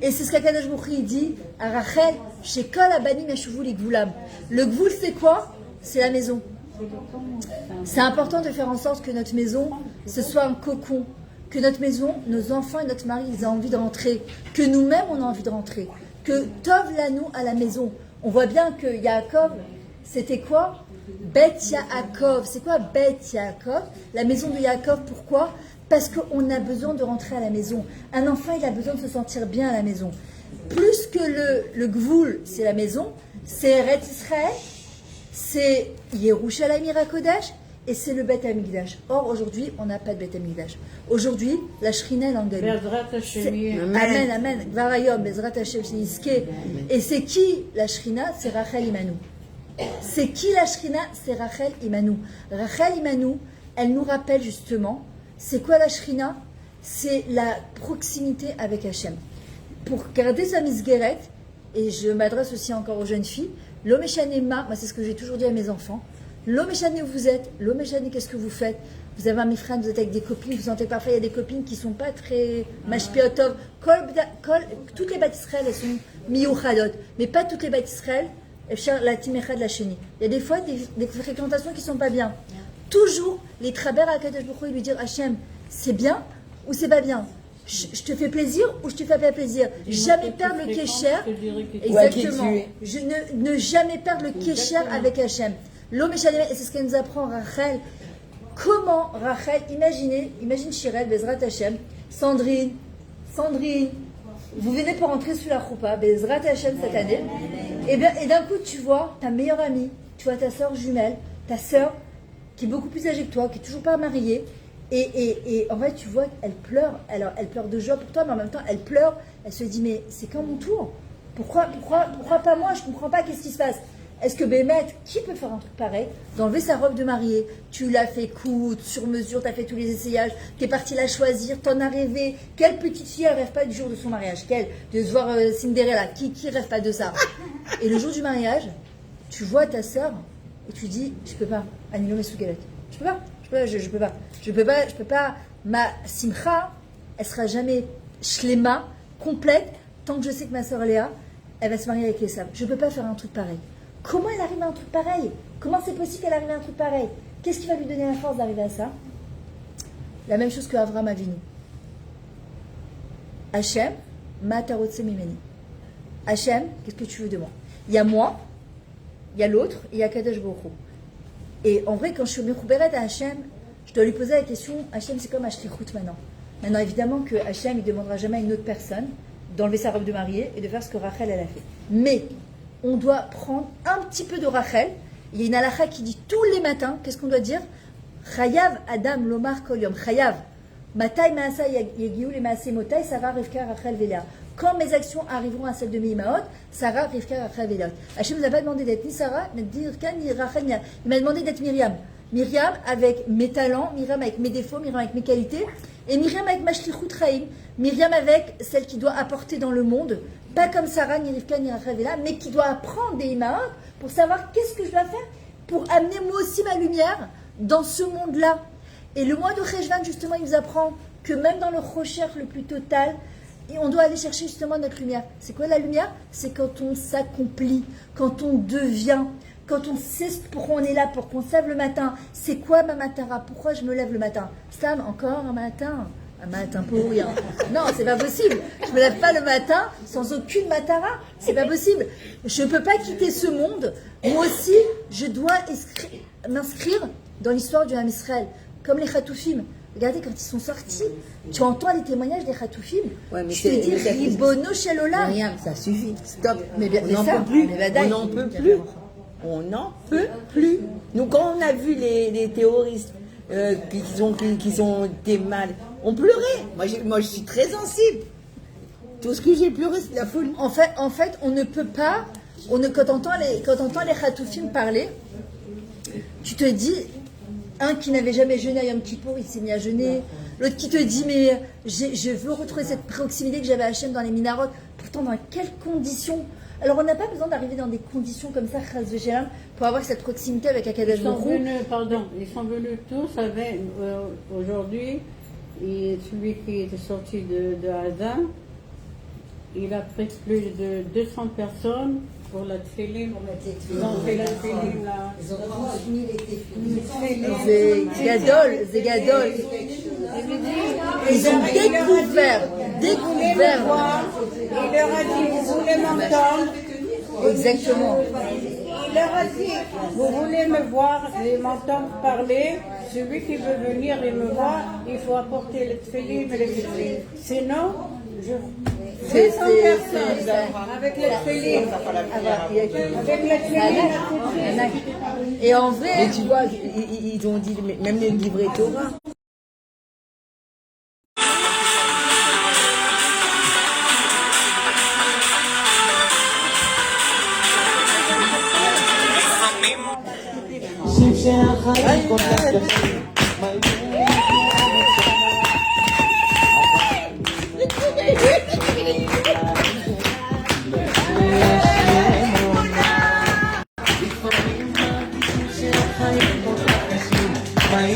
Et c'est ce qu'Akadosh Baruch Hu dit à Rachel, chez Kol Abanim Yashuvu Ligvulam. Le gvoul, c'est quoi? C'est la maison. C'est important de faire en sorte que notre maison, ce soit un cocon. Que notre maison, nos enfants et notre mari, ils aient envie de rentrer. Que nous-mêmes, on a envie de rentrer. Que Tov Lanou à la maison. On voit bien que Yaakov, c'était quoi? Bet Yaakov. C'est quoi Bet Yaakov? La maison de Yaakov, pourquoi? Parce qu'on a besoin de rentrer à la maison. Un enfant, il a besoin de se sentir bien à la maison. Plus que le Gvoul, c'est la maison, c'est Eretz Israël, c'est Yerushalayim Irakodesh et c'est le Beth Amikdash. Or, aujourd'hui, on n'a pas de Beth Amikdash. Aujourd'hui, la Shrina, elle en gagne. Amen, amen. Varayom, Bezrat Hashem, Sheniske. Et c'est qui la Shrina? C'est Rachel Imanou. C'est qui la Shrina? C'est Rachel Imanou. Rachel Imanou, elle nous rappelle justement, c'est quoi la Shrina? C'est la proximité avec Hachem. Pour garder sa misguérette, et je m'adresse aussi encore aux jeunes filles, l'Omeshanema, moi c'est ce que j'ai toujours dit à mes enfants, l'Omeshane où vous êtes, l'Omeshane qu'est-ce que vous faites? Vous avez un mifran, vous êtes avec des copines, vous sentez parfois il y a des copines qui ne sont pas très mashpiotov. Toutes les bâtisserelles, elles sont miyuchadot, mais pas toutes les bâtisserelles, la timecha de la chénie. Il y a des fois des fréquentations qui ne sont pas bien. Toujours les travers à Kadosh Baruch Hu lui dire Hachem, c'est bien ou c'est pas bien? Je te fais plaisir ou je te fais pas plaisir? Jamais perdre le kécher. Exactement. Ne jamais perdre le kécher avec Hachem. L'homme et c'est ce qu'elle nous apprend, Rachel. comment Rachel, imagine Shirel, Bezrat Hashem, Sandrine, vous venez pour entrer sous la choupa, Bezrat Hashem cette année, et d'un coup tu vois ta meilleure amie, tu vois ta soeur jumelle, ta soeur qui est beaucoup plus âgée que toi, qui est toujours pas mariée, et en fait tu vois qu'elle pleure, alors elle pleure de joie pour toi, mais en même temps elle pleure, elle se dit mais c'est quand mon tour? Pourquoi pas moi? Je comprends pas, qu'est-ce qui se passe? Est-ce que Bémet, qui peut faire un truc pareil? D'enlever sa robe de mariée, tu l'as fait coudre sur mesure, tu as fait tous les essayages, tu es parti la choisir, t'en as rêvé. Quelle petite fille elle rêve pas du jour de son mariage? Quelle? De se voir Cinderella, qui rêve pas de ça? Et le jour du mariage, tu vois ta sœur et tu dis, je peux pas, Anilo Mesougalet. Je peux pas. Ma simcha, elle sera jamais shlema, complète, tant que je sais que ma sœur Léa, elle va se marier avec Esav. Je peux pas faire un truc pareil. Comment elle arrive à un truc pareil? Comment c'est possible qu'elle arrive à un truc pareil? Qu'est-ce qui va lui donner la force d'arriver à ça? La même chose que Avraham Avinu. Hachem, ma tarotse mimeni. Hachem, qu'est-ce que tu veux de moi? Il y a moi, il y a l'autre, et il y a Kadosh Baruch Hu. Et en vrai, quand je suis mechouberet à Hachem, je dois lui poser la question, Hachem, c'est comme Ashlichut maintenant. Maintenant, évidemment que Hachem, il ne demandera jamais à une autre personne d'enlever sa robe de mariée et de faire ce que Rachel, elle a fait. Mais on doit prendre un petit peu de Rachel. Il y a une halakha qui dit tous les matins, qu'est-ce qu'on doit dire? Chayav Adam Lomar Kol Yom. Chayav. Matai Maasa Yegiou le Maaseh Motai, Sarah Rivka Rachel Véléa. Quand mes actions arriveront à celles de Mimaot, Sarah Rivka Rachel Véléa. Hachem ne m'a pas demandé d'être ni Sarah, ni Rivka, ni Rachel. Il m'a demandé d'être Myriam. Myriam avec mes talents, Myriam avec mes défauts, Myriam avec mes qualités, et Myriam avec ma shlichut chaim, Myriam avec celle qui doit apporter dans le monde, pas comme Sarah, ni Rivka, ni Rachel Véléa, mais qui doit apprendre des Imaot pour savoir qu'est-ce que je dois faire pour amener moi aussi ma lumière dans ce monde-là. Et le mois de Cheshvan, justement, il nous apprend que même dans le Rocher le plus total, on doit aller chercher justement notre lumière. C'est quoi la lumière? C'est quand on s'accomplit, quand on devient, quand on sait pourquoi on est là, pour qu'on se lève le matin. C'est quoi ma matara? Pourquoi je me lève le matin? Sam, encore un matin pour rien. Non, c'est pas possible. Je me lève pas le matin sans aucune matara. C'est pas possible. Je peux pas quitter ce monde. Moi aussi, je dois m'inscrire dans l'histoire du Ham Israël. Comme les Khatoufim. Regardez, quand ils sont sortis, tu entends les témoignages des Khatoufim. Ouais, mais tu te dis, Ribono Shel Olam. Myriam, ça suffit. Stop. Mais bien, on n'en peut plus. On n'en peut plus. On n'en peut plus. Nous, quand on a vu les terroristes qui ont été mal, on pleurait. Moi, je suis très sensible. Tout ce que j'ai pleuré, c'est de la folie. En fait, on ne peut pas. Quand on entend les Khatoufim parler, tu te dis, un qui n'avait jamais jeûné à Yom Kippour, il s'est mis à jeûner. L'autre qui te dit, mais je veux retrouver cette proximité que j'avais à Hachem dans les minarotes. Pourtant, dans quelles conditions? Alors, on n'a pas besoin d'arriver dans des conditions comme ça, Chas V'Shalom, pour avoir cette proximité avec Akadosh Baruch Hu. Ils sont venus tous avec, aujourd'hui, et celui qui était sorti de Hadin, il a pris plus de 200 personnes pour la tefilin. Ils ont fait la tefilin là. Ils ont transmis les tefilin. C'est gadol. Ils ont découvert. Il leur a dit, vous voulez m'entendre? Exactement. Il leur a dit, vous voulez me voir et m'entendre parler? Celui qui veut venir et me voir, il faut apporter les tefilin et les tefilin. Sinon, 200 personnes avec les tefilin. Avec les tefilin. Et en vrai, mais tu vois, ils ont dit, même les livrets Torah. My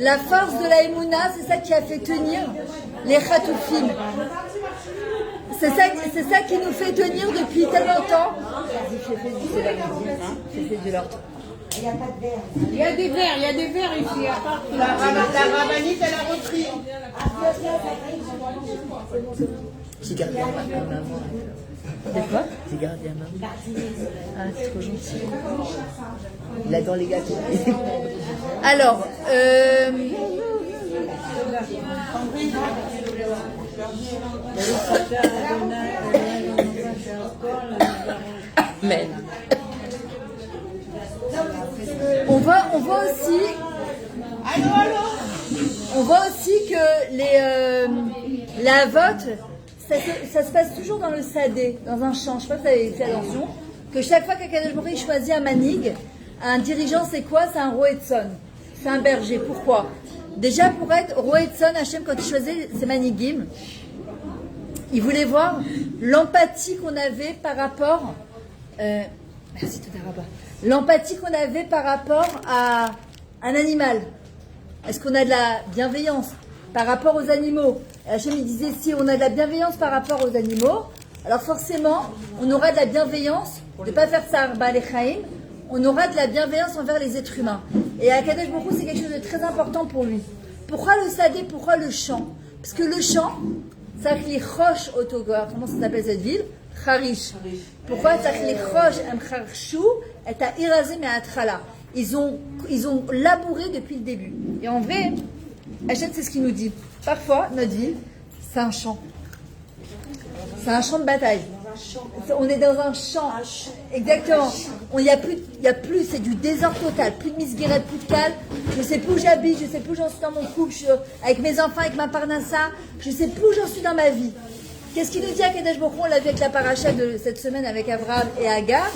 La force de la Emouna, c'est ça qui a fait tenir les Khatoufim. C'est ça qui nous fait tenir depuis tellement de temps. Il y a des verres ici, à part La rabbinite, elle a repris. J'ai gardé à maman. C'est quoi? J'ai gardé à maman. Ah, c'est trop gentil. Il adore les gâteaux. Alors, Amen. on voit aussi que la vote, ça se passe toujours dans le sadé, dans un champ. Je sais pas si vous avez fait attention, que chaque fois qu'Akadosh Baruch Hu choisit un manig, un dirigeant, c'est quoi? C'est un roetson, c'est un berger. Pourquoi? Déjà, pour être roetson, Hachem, quand il choisit ses manigim, il voulait voir l'empathie qu'on avait par rapport... merci, Todarabah. L'empathie qu'on avait par rapport à un animal. Est-ce qu'on a de la bienveillance par rapport aux animaux? Hachem, il disait, si on a de la bienveillance par rapport aux animaux, alors forcément, on aura de la bienveillance, de ne pas faire ça, Ba'alei on aura de la bienveillance envers les êtres humains. Et à Kadesh Baruch Hu, c'est quelque chose de très important pour lui. Pourquoi le sadé? Pourquoi le champ? Parce que le champ, ça les roches autogor. Comment ça s'appelle cette ville? Harish. Pourquoi ça les roches amcharshu et à irazé mais à ils ont labouré depuis le début. Et en vrai, Hachem, c'est ce qu'il nous dit. Parfois, notre ville, c'est un champ. C'est un champ de bataille. On est dans un champ. Exactement. Il y a plus, c'est du désordre total. Plus de misguérette, plus de calme. Je sais plus où j'habite, je sais plus où j'en suis dans mon couple, avec mes enfants, avec ma parnassa. Je sais plus où j'en suis dans ma vie. Qu'est-ce qu'il nous dit à Kadesh Baruch Hu? On l'a vu avec la paracha de cette semaine avec Abraham et Agar.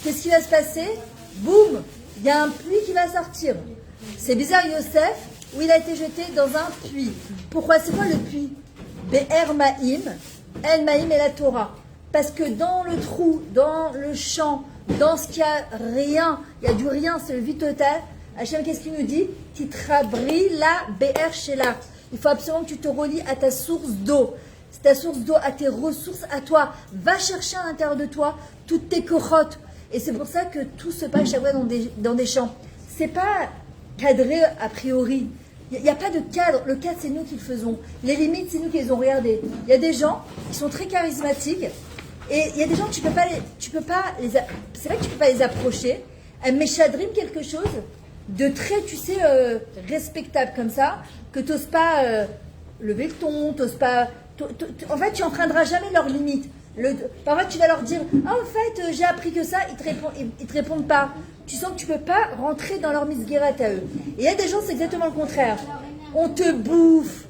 Qu'est-ce qui va se passer? Boum! Il y a un puits qui va sortir. C'est bizarre, Yosef, où il a été jeté dans un puits. Pourquoi? C'est quoi le puits? Be'er Ma'im, El Ma'im et la Torah. Parce que dans le trou, dans le champ, dans ce qu'il y a rien, il y a du rien, c'est le vide total. Hachem, qu'est-ce qu'il nous dit? Titrabri la Be'er Shelah. Il faut absolument que tu te relis à ta source d'eau. C'est ta source d'eau, à tes ressources, à toi. Va chercher à l'intérieur de toi toutes tes corottes. Et c'est pour ça que tout se passe chaque fois dans des champs. C'est pas cadré a priori. Il n'y a pas de cadre. Le cadre, c'est nous qui le faisons. Les limites, c'est nous qui les ont regardées. Il y a des gens qui sont très charismatiques. Et il y a des gens que c'est vrai que tu peux pas les approcher. Elles m'échadriment quelque chose de très, tu sais, respectable comme ça, que tu n'oses pas lever le ton, t'oses pas... En fait, tu n'enfreindras jamais leurs limites. Parfois, tu vas leur dire « Ah, en fait, j'ai appris que ça », ils te répondent pas. Tu sens que tu ne peux pas rentrer dans leur misguérette à eux. Et il y a des gens, c'est exactement le contraire. On te bouffe,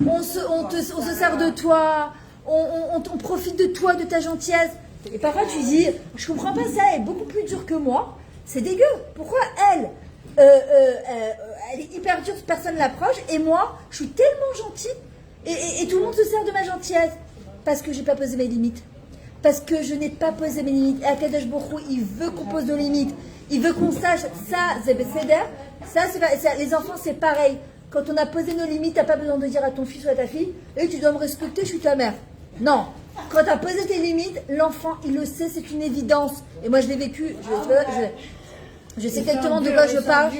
on se sert de toi, on profite de toi, de ta gentillesse. Et parfois, tu dis « Je comprends pas ça, elle est beaucoup plus dure que moi. C'est dégueu. Pourquoi elle est hyper dure, personne ne l'approche, et moi, je suis tellement gentille, et tout le monde se sert de ma gentillesse. Parce que je n'ai pas posé mes limites. Parce que je n'ai pas posé mes limites. Et Akadosh Baruch Hu, il veut qu'on pose nos limites. Il veut qu'on sache, ça, c'est Besséder. Ça, les enfants, c'est pareil. Quand on a posé nos limites, tu n'as pas besoin de dire à ton fils ou à ta fille, et tu dois me respecter, je suis ta mère. Non. Quand tu as posé tes limites, l'enfant, il le sait, c'est une évidence. Et moi, je l'ai vécu. Je sais exactement de quoi je parle.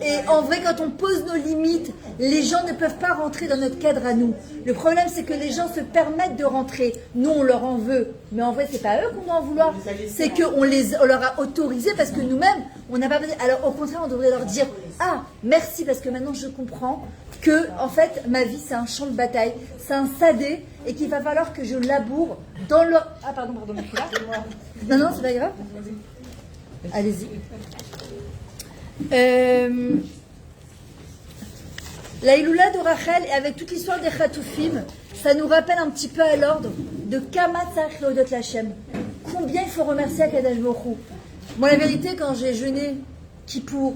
Et en vrai, quand on pose nos limites, les gens ne peuvent pas rentrer dans notre cadre à nous. Le problème, c'est que les gens se permettent de rentrer. Nous, on leur en veut. Mais en vrai, c'est pas eux qu'on doit en vouloir. C'est qu'on leur a autorisé parce que nous-mêmes, on n'a pas besoin. Alors, au contraire, on devrait leur dire « Ah, merci, parce que maintenant, je comprends que, en fait, ma vie, c'est un champ de bataille. C'est un sadé et qu'il va falloir que je laboure dans le... » Ah, pardon, je suis là. Non, c'est pas grave. Allez-y. La Iloula de Rachel, et avec toute l'histoire des Khatoufim, ça nous rappelle un petit peu à l'ordre de Kama Tzarich Leodot Lachem. Combien il faut remercier Akadosh Baruch Hu. Moi, la vérité, quand j'ai jeûné Kippour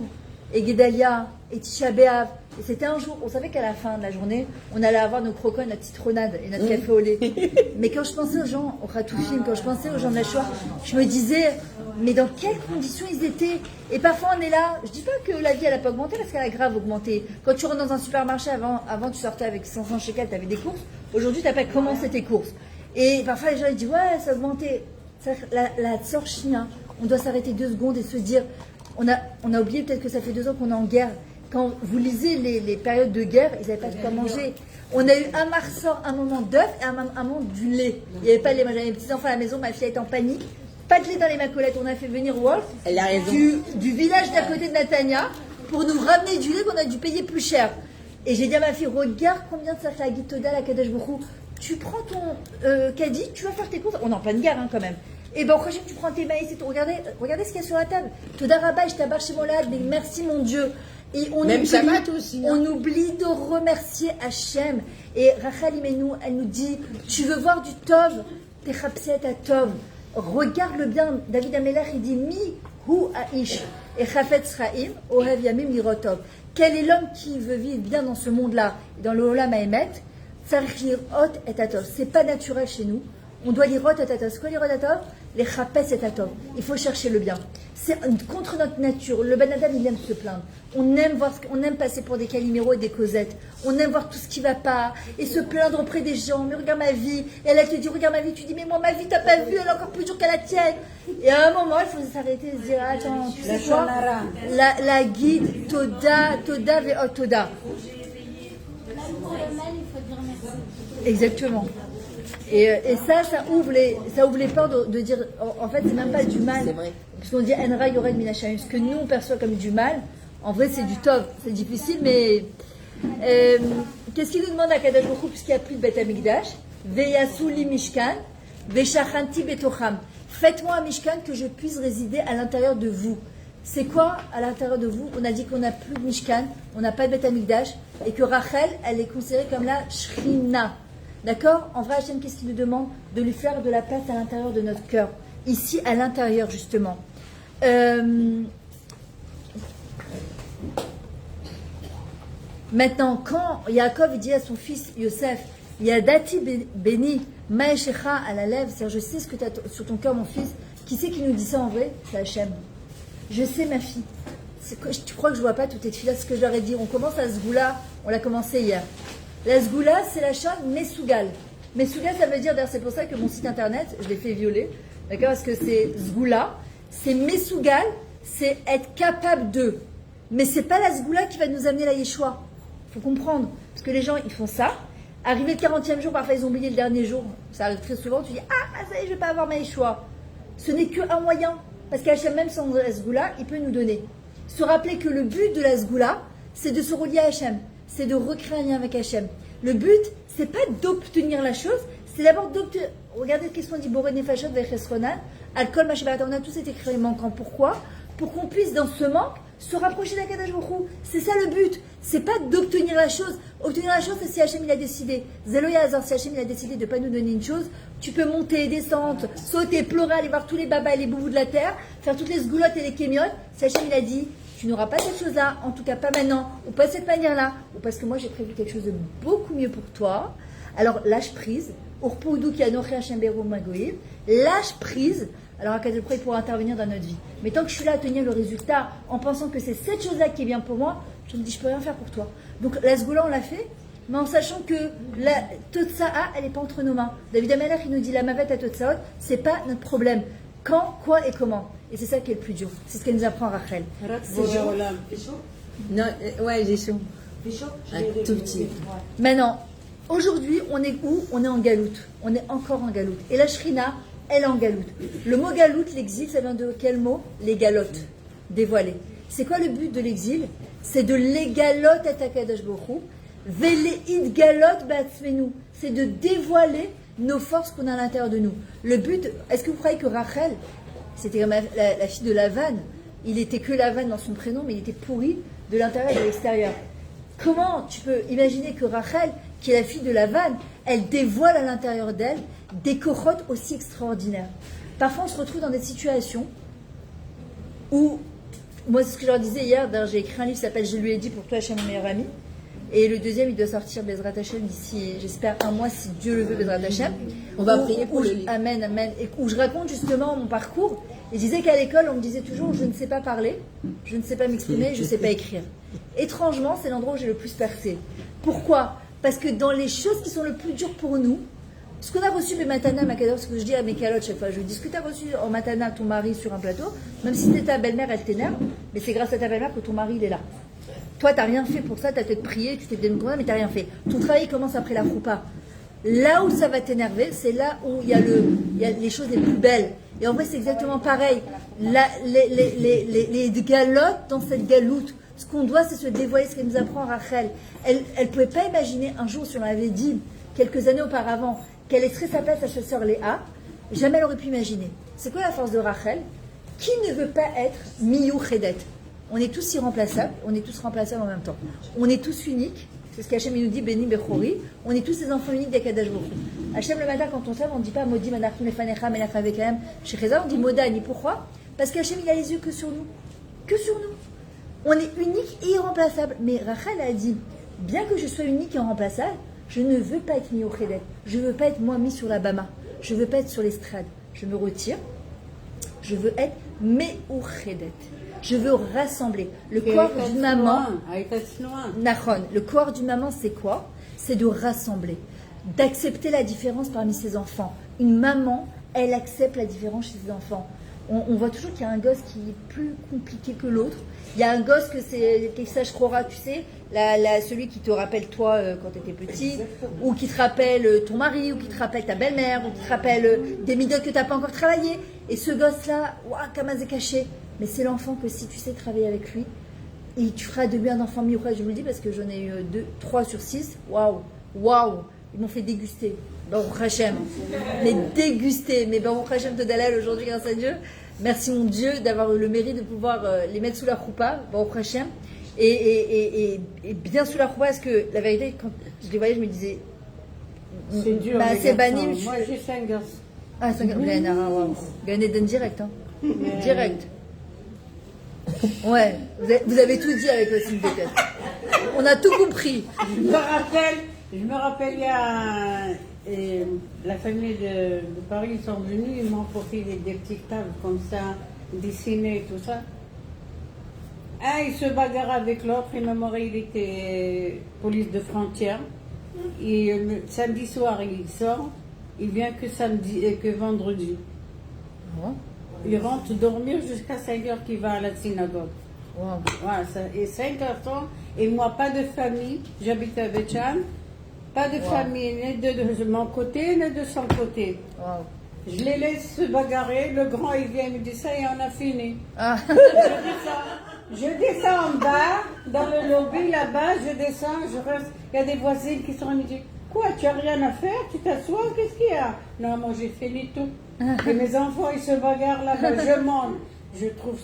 et Gedalia et Tisha B'Av Et c'était un jour, on savait qu'à la fin de la journée, on allait avoir nos crocons, notre citronnade et notre café au lait. Mais quand je pensais aux gens, au Khatoufim, quand je pensais aux gens de la Shoah, je me disais, mais dans quelles conditions ils étaient? Et parfois on est là, je dis pas que la vie elle a pas augmenté parce qu'elle a grave augmenté. Quand tu rentres dans un supermarché, avant tu sortais avec 500 shekels, tu avais des courses. Aujourd'hui tu n'as pas commencé tes courses. Et parfois les gens ils disent, ouais, ça a augmenté. La tsor China, on doit s'arrêter 2 secondes et se dire, on a oublié peut-être que ça fait 2 ans qu'on est en guerre. Quand vous lisez les périodes de guerre, ils n'avaient pas de quoi manger. On a eu un marsor, un moment d'œuf et un moment du lait. Il n'y avait pas de lait. Moi j'avais mes petits-enfants à la maison, ma fille était en panique. Pas de lait dans les macolettes. On a fait venir Wolf du village d'à côté de Natania pour nous ramener du lait qu'on a dû payer plus cher. Et j'ai dit à ma fille, regarde combien de la Gitoda, la Kadesh Bourou. Tu prends ton caddie, tu vas faire tes courses. On est en pleine guerre quand même. Et ben au prochain, tu prends tes maïs et tout. Regardez ce qu'il y a sur la table. Toda Rabba, je t'abarre chez Molad, mais merci mon Dieu. Et on même oublie, Shabbat aussi. On oublie de remercier Hachem. Et Rachel Imenu, elle nous dit, tu veux voir du Tov, t'es chapset à Tov. Regarde le bien. David Amelech, il dit, mi hu aish et chafetz chaim ohev yamim lirotov. Quel est l'homme qui veut vivre bien dans ce monde-là, dans le Olam Haemet? Tzarich lirot et atov. C'est pas naturel chez nous. On doit lirot et atov. C'est quoi lirot et atov? Les chapetz et atov. Il faut chercher le bien. C'est contre notre nature. Le Ben Adam, il aime se plaindre. On aime passer pour des caliméros et des causettes. On aime voir tout ce qui va pas et se plaindre auprès des gens. Mais regarde ma vie. Et elle te dit, regarde ma vie. Tu dis, mais moi, ma vie, t'as pas vu, elle est encore plus dure qu'à la tienne. Et à un moment, il faut s'arrêter et se dire, attends, tu sais quoi? La guide, Toda ve'ot Toda. Exactement. Et ça ouvre les portes de dire, en fait, c'est même pas du mal. C'est vrai. Parce qu'on dit Enra Yored Minachayim. Ce que nous on perçoit comme du mal, en vrai c'est du tov. C'est difficile, mais qu'est-ce qu'il nous demande à Kadosh Baruch Hu puisqu'il n'y a plus de Beth Amikdash? Veyasu li Mishkan, veshachanti betocham. Faites-moi un Mishkan que je puisse résider à l'intérieur de vous. C'est quoi à l'intérieur de vous? On a dit qu'on n'a plus de Mishkan, on n'a pas de Beth Amikdash, et que Rachel, elle est considérée comme la Shrina. D'accord? En vrai, Hachem, qu'est-ce qu'il nous demande? De lui faire de la place à l'intérieur de notre cœur. Ici, à l'intérieur, justement. Maintenant, quand Yaakov dit à son fils Yosef, Yadati béni, Maeshecha à la lèvre, c'est-à-dire je sais ce que tu as sur ton cœur, mon fils, qui c'est qui nous dit ça en vrai? C'est Hachem. Je sais, ma fille. Tu crois que je ne vois pas toutes tes filles là? Ce que je leur ai dit, on commence la Sgoula, on l'a commencé hier. La Sgoula, c'est la chaîne Mesougal. Mesougal, ça veut dire, d'ailleurs, c'est pour ça que mon site internet, je l'ai fait violer, d'accord? Parce que c'est Sgoula, c'est Mesougal, c'est être capable de. Mais c'est pas la Sgoula qui va nous amener la Yeshua. Il faut comprendre. Parce que les gens, ils font ça. Arrivé le 40e jour, parfois ils ont oublié le dernier jour. Ça arrive très souvent, tu dis, ah, ça y est, je vais pas avoir ma Yeshua. Ce n'est qu'un moyen. Parce qu'Hachem, même sans la Sgoula, il peut nous donner. Se rappeler que le but de la Sgoula, c'est de se relier à Hachem. C'est de recréer un lien avec Hachem. Le but, c'est pas d'obtenir la chose, c'est d'abord d'obtenir. Regardez ce qu'on dit, Boré Nefashot Vechesronan, Alcool, Machibarat, on a tous été créés manquants. Pourquoi? Pour qu'on puisse, dans ce manque, se rapprocher d'Akadosh Baruch Hu. C'est ça le but. C'est pas d'obtenir la chose. Obtenir la chose, c'est si Hachem il a décidé. Zeloya Hazar, si Hachem il a décidé de ne pas nous donner une chose, tu peux monter, descendre, sauter, pleurer, aller voir tous les babas et les boubous de la terre, faire toutes les sgoulottes et les kémiotes. Si Hachem il a dit, tu n'auras pas cette chose-là, en tout cas pas maintenant, ou pas de cette manière-là, ou parce que moi j'ai prévu quelque chose de beaucoup mieux pour toi. Alors lâche prise. Lâche prise. Alors Akadosh Baruch Hu pourra intervenir dans notre vie. Mais tant que je suis là à tenir le résultat, en pensant que c'est cette chose-là qui est bien pour moi, je me dis je peux rien faire pour toi. Donc la Sgoula on l'a fait, mais en sachant que la Totsa'a elle n'est pas entre nos mains. David Amelech il nous dit la Mavet à Totsaot, c'est pas notre problème. Quand, quoi et comment. Et c'est ça qui est le plus dur. C'est ce qu'elle nous apprend Rachel. Non, ouais, j'ai chaud. Un tout petit. Maintenant, aujourd'hui, on est où? On est en galoute. On est encore en galoute. Et la Shrina, elle est en galoute. Le mot galoute, l'exil, ça vient de quel mot? Les galotes. Dévoiler. C'est quoi le but de l'exil? C'est de l'égalote à Akadosh Baruch Hu. Veleid galot batzmenu. C'est de dévoiler nos forces qu'on a à l'intérieur de nous. Le but, est-ce que vous croyez que Rachel, c'était comme la fille de Lavan, il était que Lavan dans son prénom, mais il était pourri de l'intérieur et de l'extérieur. Comment tu peux imaginer que Rachel, qui est la fille de Lavan, elle dévoile à l'intérieur d'elle des cochotes aussi extraordinaires? Parfois, on se retrouve dans des situations où, moi, c'est ce que je leur disais hier, j'ai écrit un livre qui s'appelle Je lui ai dit pour toi, Hachem, mon meilleur ami. Et le deuxième, il doit sortir Bezrat Hashem d'ici, j'espère, un mois, si Dieu le veut, Bezrat Hashem. On va prier pour le livre. Amen, amen. Et où je raconte justement mon parcours. Et je disais qu'à l'école, on me disait toujours, je ne sais pas parler, je ne sais pas m'exprimer, je ne sais pas écrire. Étrangement, c'est l'endroit où j'ai le plus percé. Pourquoi? Parce que dans les choses qui sont le plus dures pour nous, ce qu'on a reçu le matana, ce que je dis à mes calottes chaque fois, je dis ce que tu as reçu en matana ton mari sur un plateau, même si c'était ta belle-mère, elle t'énerve, mais c'est grâce à ta belle-mère que ton mari il est là. Toi, tu n'as rien fait pour ça, tu as peut-être prié, tu t'es bien condamné, mais tu n'as rien fait. Ton travail commence après la roupa. Là où ça va t'énerver, c'est là où il y a les choses les plus belles. Et en vrai, c'est exactement pareil. Les galottes dans cette galoute, ce qu'on doit, c'est se dévoiler, ce qu'elle nous apprend Rachel. Elle ne pouvait pas imaginer un jour, si on l'avait dit quelques années auparavant, qu'elle laisserait sa place à sa sœur Léa. Jamais elle aurait pu imaginer. C'est quoi la force de Rachel? Qui ne veut pas être Miyou Chedet? On est tous irremplaçables, on est tous remplaçables en même temps. On est tous uniques, c'est ce qu'Hachem nous dit, Béni Bechori, on est tous des enfants uniques d'Akadash Baruch Hu. Hachem le matin, quand on sait, on ne dit pas Modi Manachim Lefanecha Melach Avekahem chez Cheza, on dit Modani. Pourquoi? Parce qu'Hachem il a les yeux que sur nous. Que sur nous. On est unique et irremplaçable. Mais Rachel a dit, bien que je sois unique et irremplaçable, je ne veux pas être mis au Chedet. Je ne veux pas être moi mis sur la bama. Je ne veux pas être sur l'estrade. Je me retire. Je veux être Me'uchedet. Je veux rassembler. Le corps d'une maman, Nachon, le corps d'une maman, c'est quoi? C'est de rassembler, d'accepter la différence parmi ses enfants. Une maman, elle accepte la différence chez ses enfants. On voit toujours qu'il y a un gosse qui est plus compliqué que l'autre. Il y a un gosse que c'est Keksach Rora, tu sais, celui qui te rappelle toi quand tu étais petite, ou qui te rappelle ton mari, ou qui te rappelle ta belle-mère, ou qui te rappelle des midotes que tu n'as pas encore travaillé. Et ce gosse-là, ouah, Kamaz est caché. Mais c'est l'enfant que si tu sais travailler avec lui, et tu feras de lui un enfant mieux, je vous le dis parce que j'en ai eu 3 sur 6. Waouh, waouh, ils m'ont fait déguster. Baruch Hashem, mais déguster. Mais Baruch Hashem de Dalal aujourd'hui grâce à Dieu. Merci mon Dieu d'avoir eu le mérite de pouvoir les mettre sous la choupa, Baruch Hashem. Et bien sous la choupa, parce que la vérité, quand je les voyais, je me disais, c'est dur. C'est banni. Moi j'ai 5 garçons. Ah, 5 garçons. Waouh. Gagné d'un direct, hein. Direct. Ouais, vous avez tout dit avec le signe de tête. On a tout compris. Je me rappelle, il y a la famille de Paris, ils sont venus, ils m'ont apporté des petites tables comme ça, dessinées et tout ça. Un, il se bagarre avec l'autre, et même il était police de frontière. Et samedi soir, il sort, il vient que vendredi. Ouais. Il rentre dormir jusqu'à 5 heures qu'il va à la synagogue. Wow. Voilà, et 5 garçons, et moi pas de famille, j'habite à Béchan, pas de famille, ni de mon côté, ni de son côté. Wow. Je les laisse se bagarrer, le grand il vient me dit ça et on a fini. Ah. Je descends en bas, dans le lobby là-bas, je descends, je reste, il y a des voisines qui sont, me disent, quoi, tu n'as rien à faire, tu t'assois, qu'est-ce qu'il y a? Non, moi j'ai fini tout. Et mes enfants, ils se bagarrent là-bas, je monte. Je trouve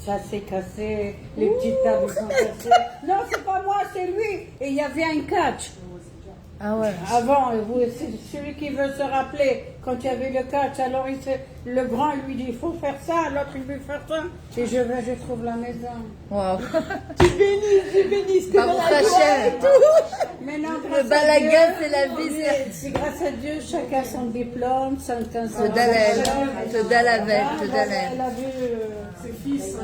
ça s'est cassé, les petites tables sont cassées. Non, c'est pas moi, c'est lui. Et il y avait un catch. Ah ouais. Avant, c'est celui qui veut se rappeler, quand il y avait le catch, alors le grand lui dit, il faut faire ça, l'autre il veut faire ça. Et je trouve la maison. Wow. Tu bénis, c'est Baruch Hashem. Maintenant, Le balagan, c'est la vie. c'est grâce à Dieu, chacun son diplôme, chacun son... Te dalel, te dalavel, te dalel. Elle a vu ses fils,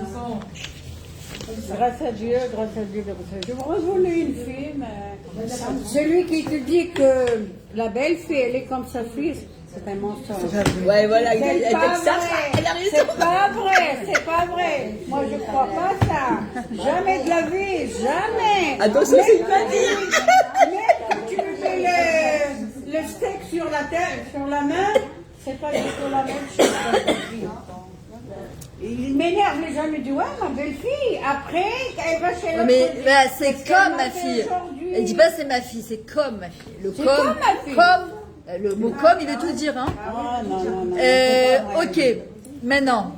grâce à Dieu, grâce à Dieu, grâce à Dieu. Je revoulais une fille, mais celui qui te dit que la belle-fille, elle est comme sa fille, c'est un mensonge. Ouais, voilà, C'est elle pas dit ça, vrai. elle a raison. C'est pas vrai, c'est pas vrai. Moi, je crois pas ça. Jamais de la vie, jamais. Attention, c'est pas dit. Mais quand tu me mets le steak sur la tête, sur la main, c'est pas du tout la même chose. Il m'énerve, les gens me disent, ouais, ma belle-fille, après, elle va chez l'autre. Mais bah, c'est Qu'est-ce comme qu'elle ma m'a fait fille. aujourd'hui? Elle dit pas c'est ma fille, c'est comme ma fille. Le C'est comme, comme ma fille. le mot comme, il veut tout dire, hein. Ah, non. Ok, maintenant.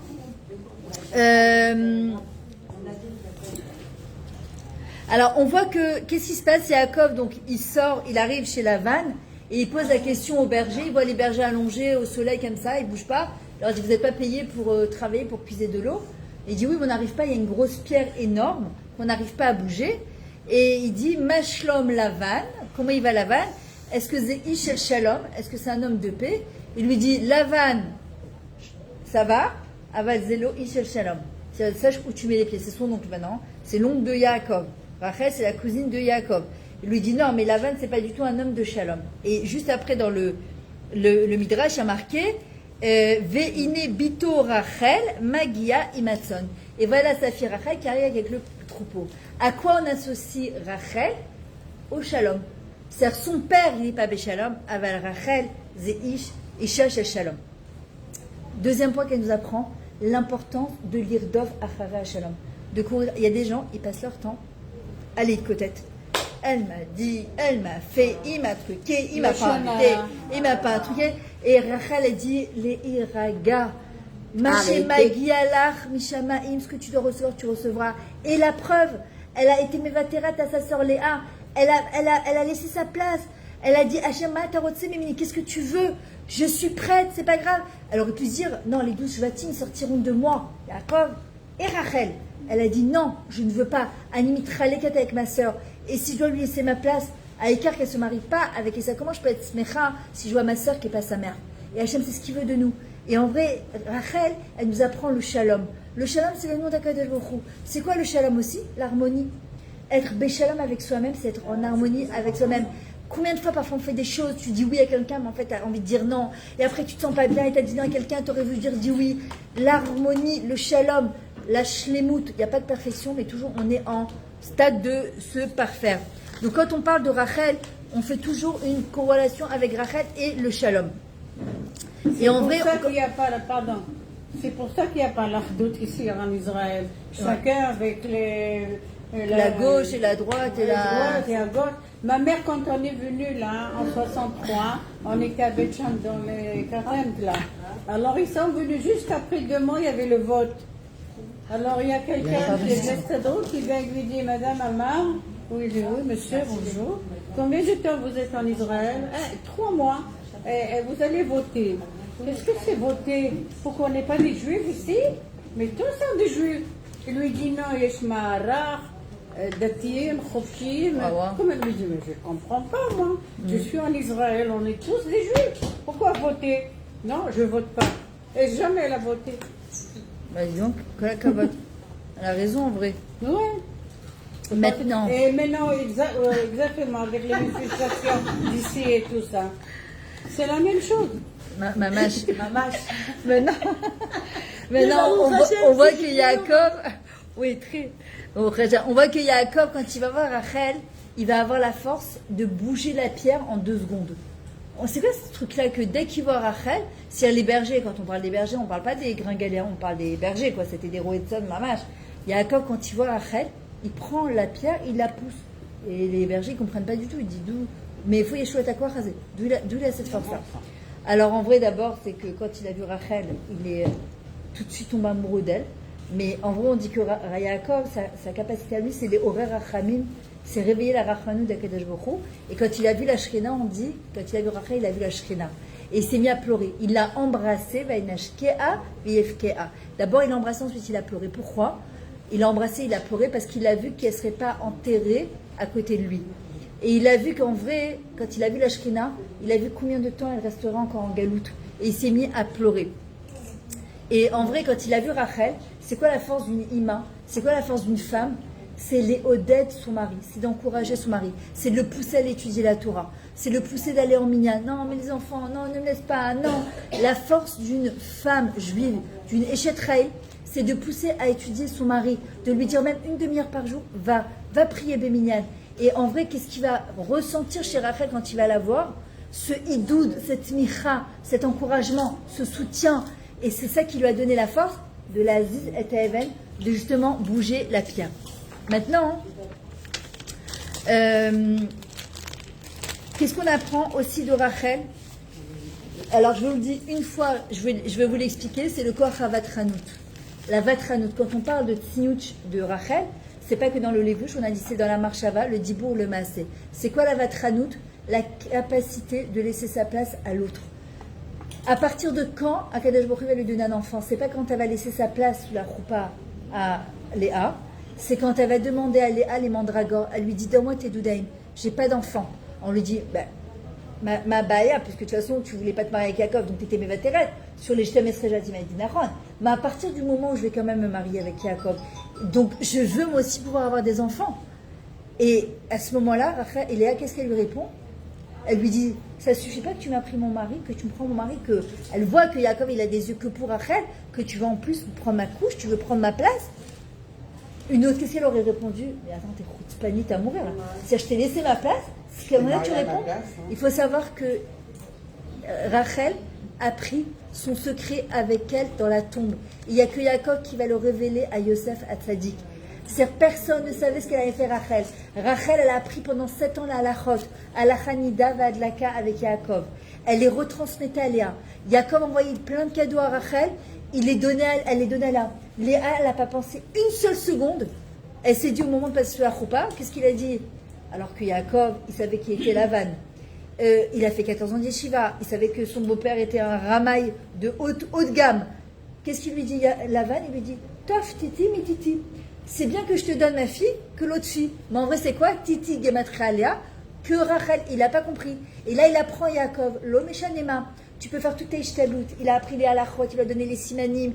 Alors, on voit que, qu'est-ce qui se passe? Yaakov, donc, il sort, il arrive chez la vanne, et il pose la question au berger. Il voit les bergers allongés au soleil comme ça, ils ne bougent pas. Alors, il dit, vous n'êtes pas payé pour travailler, pour puiser de l'eau? Il dit, oui, mais on n'arrive pas, il y a une grosse pierre énorme, qu'on n'arrive pas à bouger. Et il dit Mashlom Lavan. Comment il va Lavan? Est-ce que c'est Ish el Shalom? Est-ce que c'est un homme de paix? Il lui dit Lavan, ça va? Aval Zelo Ish el Shalom. Sache où tu mets les pieds. C'est son oncle maintenant. C'est l'oncle de Yaakov. Rachel, c'est la cousine de Yaakov. Il lui dit non, mais Lavan, c'est pas du tout un homme de Shalom. Et juste après, dans le Midrash, il y a marqué Ve'ine bito Rachel magia imatson. Et voilà sa fille Rachel qui arrive avec le troupeau. À quoi on associe Rachel? Au Shalom. C'est-à-dire son père, il n'est pas Béchalom, Aval Rachel, Zeish, Isha Shel Shalom. Deuxième point qu'elle nous apprend, l'importance de lire Dov Achara Shalom. De courir. Il y a des gens, ils passent leur temps à l'île-côtette. Elle m'a dit, elle m'a fait, il m'a truqué, il m'a pas invité, il m'a pas truqué. Et Rachel a dit, les iraga, Maché Magialach, Mishamaim, ce que tu dois recevoir, tu recevras. Et la preuve, elle a été mévatérat à sa sœur Léa. Elle a laissé sa place. Elle a dit, Hachema, Tarotse, Mimini, qu'est-ce que tu veux? Je suis prête, c'est pas grave. Elle aurait pu se dire, non, les 12 shvatim sortiront de moi. Yaakov et Rachel. Elle a dit, non, je ne veux pas. Animitra lekat avec ma sœur. Et si je dois lui laisser ma place, à écart qu'elle ne se marie pas avec Issa, comment je peux être smecha si je vois ma sœur qui n'est pas sa mère? Et Hachem, c'est ce qu'il veut de nous. Et en vrai, Rachel, elle nous apprend le shalom. Le shalom, c'est le nom d'Akadosh Baruch Hu. C'est quoi le shalom aussi? L'harmonie. Être béchalom avec soi-même, c'est être en harmonie avec soi-même. Combien de fois parfois on fait des choses, tu dis oui à quelqu'un, mais en fait tu as envie de dire non. Et après tu te sens pas bien et tu as dit non à quelqu'un, tu aurais voulu dire dis oui. L'harmonie, le shalom, la shlemut, il n'y a pas de perfection, mais toujours on est en stade de se parfaire. Donc quand on parle de Rachel, on fait toujours une corrélation avec Rachel et le shalom. Et en vrai, c'est pour ça qu'il n'y a pas l'achdout ici en Israël. Chacun avec la gauche et la droite et la droite et la gauche. Ma mère, quand on est venu là, en 63, on était à Betchan dans les 40 là. Alors ils sont venus juste après 2 mois, il y avait le vote. Alors il y a quelqu'un qui est Gestadro qui vient lui dire, Madame Amar, oui, monsieur, bonjour. Combien de temps vous êtes en Israël? 3 mois. Et vous allez voter. Qu'est-ce que c'est voter? Pourquoi on n'est pas des juifs ici? Mais tous sont des juifs. Il lui dit non, Yeshma'arach. Datim, Chofkim, comme elle me dit, mais je ne comprends pas moi. Je suis en Israël, on est tous des juifs. Pourquoi voter? Non, je ne vote pas. Et jamais elle a voté. Bah dis donc, elle a raison en vrai. Oui. Maintenant. Et maintenant, exactement, avec les manifestations d'ici et tout ça. C'est la même chose. Ma mâche. Maintenant, on voit que Yaakov, oui, très. On voit que Yaakov, quand il va voir Rachel, il va avoir la force de bouger la pierre en 2 secondes. C'est quoi ce truc-là que dès qu'il voit Rachel, si elle est berger, quand on parle des bergers, on ne parle pas des gringaléens, on parle des bergers, quoi. C'était des Roetson, mamache. Yaakov, quand il voit Rachel, il prend la pierre, il la pousse. Et les bergers, ils ne comprennent pas du tout. Ils disent d'où. Mais il faut Yeshua à quoi raser. D'où il a cette force-là. Alors en vrai, d'abord, c'est que quand il a vu Rachel, il est tout de suite tombé amoureux d'elle. Mais en vrai, on dit que Yaakov, sa capacité à lui, c'est les horaires rachamim, c'est réveiller la rachmanou d'Akadosh Baruch Hu. Et quand il a vu la Shrina, on dit, quand il a vu Rachel, il a vu la Shrina. Et il s'est mis à pleurer. Il l'a embrassée, Vainashkea, Vifkea. D'abord, il l'a embrassé, ensuite il a pleuré. Pourquoi? Il l'a embrassé, il a pleuré parce qu'il a vu qu'elle ne serait pas enterrée à côté de lui. Et il a vu qu'en vrai, quand il a vu la Shrina, il a vu combien de temps elle resterait encore en galoute. Et il s'est mis à pleurer. Et en vrai, quand il a vu Rachel, c'est quoi la force d'une ima? C'est quoi la force d'une femme? C'est l'aider son mari, c'est d'encourager son mari, c'est de le pousser à l'étudier la Torah, c'est de le pousser d'aller en minyan. Non, mais les enfants, non, ne me laisse pas, non. La force d'une femme juive, d'une Eshet Raïl, c'est de pousser à étudier son mari, de lui dire même une demi-heure par jour, va prier Béminyan. Et en vrai, qu'est-ce qu'il va ressentir chez Rachel quand il va la voir? Ce hidoud, cette micha, cet encouragement, ce soutien. Et c'est ça qui lui a donné la force de la Ziz et Taeven, de justement bouger la pierre. Maintenant, qu'est-ce qu'on apprend aussi de Rachel? Alors, je vous le dis une fois, je vais vous l'expliquer, c'est le Koach HaVatranout. La Vatranout, quand on parle de Tzniut de Rachel, c'est pas que dans le Levush, on a dit c'est dans la Marshava, le Dibour, le Maasé. C'est quoi la Vatranout? La capacité de laisser sa place à l'autre. À partir de quand Akadosh Baruch Hu va lui donner un enfant? C'est pas quand elle va laisser sa place sous la choupa à Léa, c'est quand elle va demander à Léa les mandragores, elle lui dit donne-moi tes doudaïm, j'ai pas d'enfant. On lui dit ma baïa, puisque de toute façon tu voulais pas te marier avec Yaakov, donc tu étais mévatérette, sur les Shtem Esrejat, il m'a dit Naron. Mais à partir du moment où je vais quand même me marier avec Yaakov, donc je veux moi aussi pouvoir avoir des enfants. Et à ce moment-là, Rachel, et Léa, qu'est-ce qu'elle lui répond? Elle lui dit, ça suffit pas que tu m'as pris mon mari, que tu me prends mon mari, que elle voit que Yaakov il a des yeux que pour Rachel, que tu veux en plus prendre ma couche, tu veux prendre ma place. Une autre, qu'est-ce qu'elle aurait répondu? Mais attends, t'es chutzpanite à mourir là. Si je t'ai laissé ma place, c'est comme là tu réponds. Il faut savoir que Rachel a pris son secret avec elle dans la tombe. Il n'y a que Yaakov qui va le révéler à Yosef Hatzadik. C'est-à-dire personne ne savait ce qu'elle avait fait Rachel. Rachel, elle a appris pendant 7 ans la halachot, halakha nida v'adlaka avec Yaakov. Elle les retransmettait à Léa. Yaakov envoyait plein de cadeaux à Rachel, elle les donnait à Léa. Léa, elle n'a pas pensé une seule seconde. Elle s'est dit au moment de passer sur la choupa, qu'est-ce qu'il a dit? Alors que Yaakov, il savait qui était Lavan. Il a fait 14 ans d'yeshiva. Il savait que son beau-père était un ramaï de haute gamme. Qu'est-ce qu'il lui dit Lavan? Il lui dit Tof, titi, mi titi. C'est bien que je te donne ma fille que l'autre fille. Mais en vrai, c'est quoi? Titi gematria Léa, que Rachel, il n'a pas compris. Et là, il apprend Yaakov, l'omeshanema. Tu peux faire toutes tes ishtadlut. Il a appris les halachot, il a donné les simanim.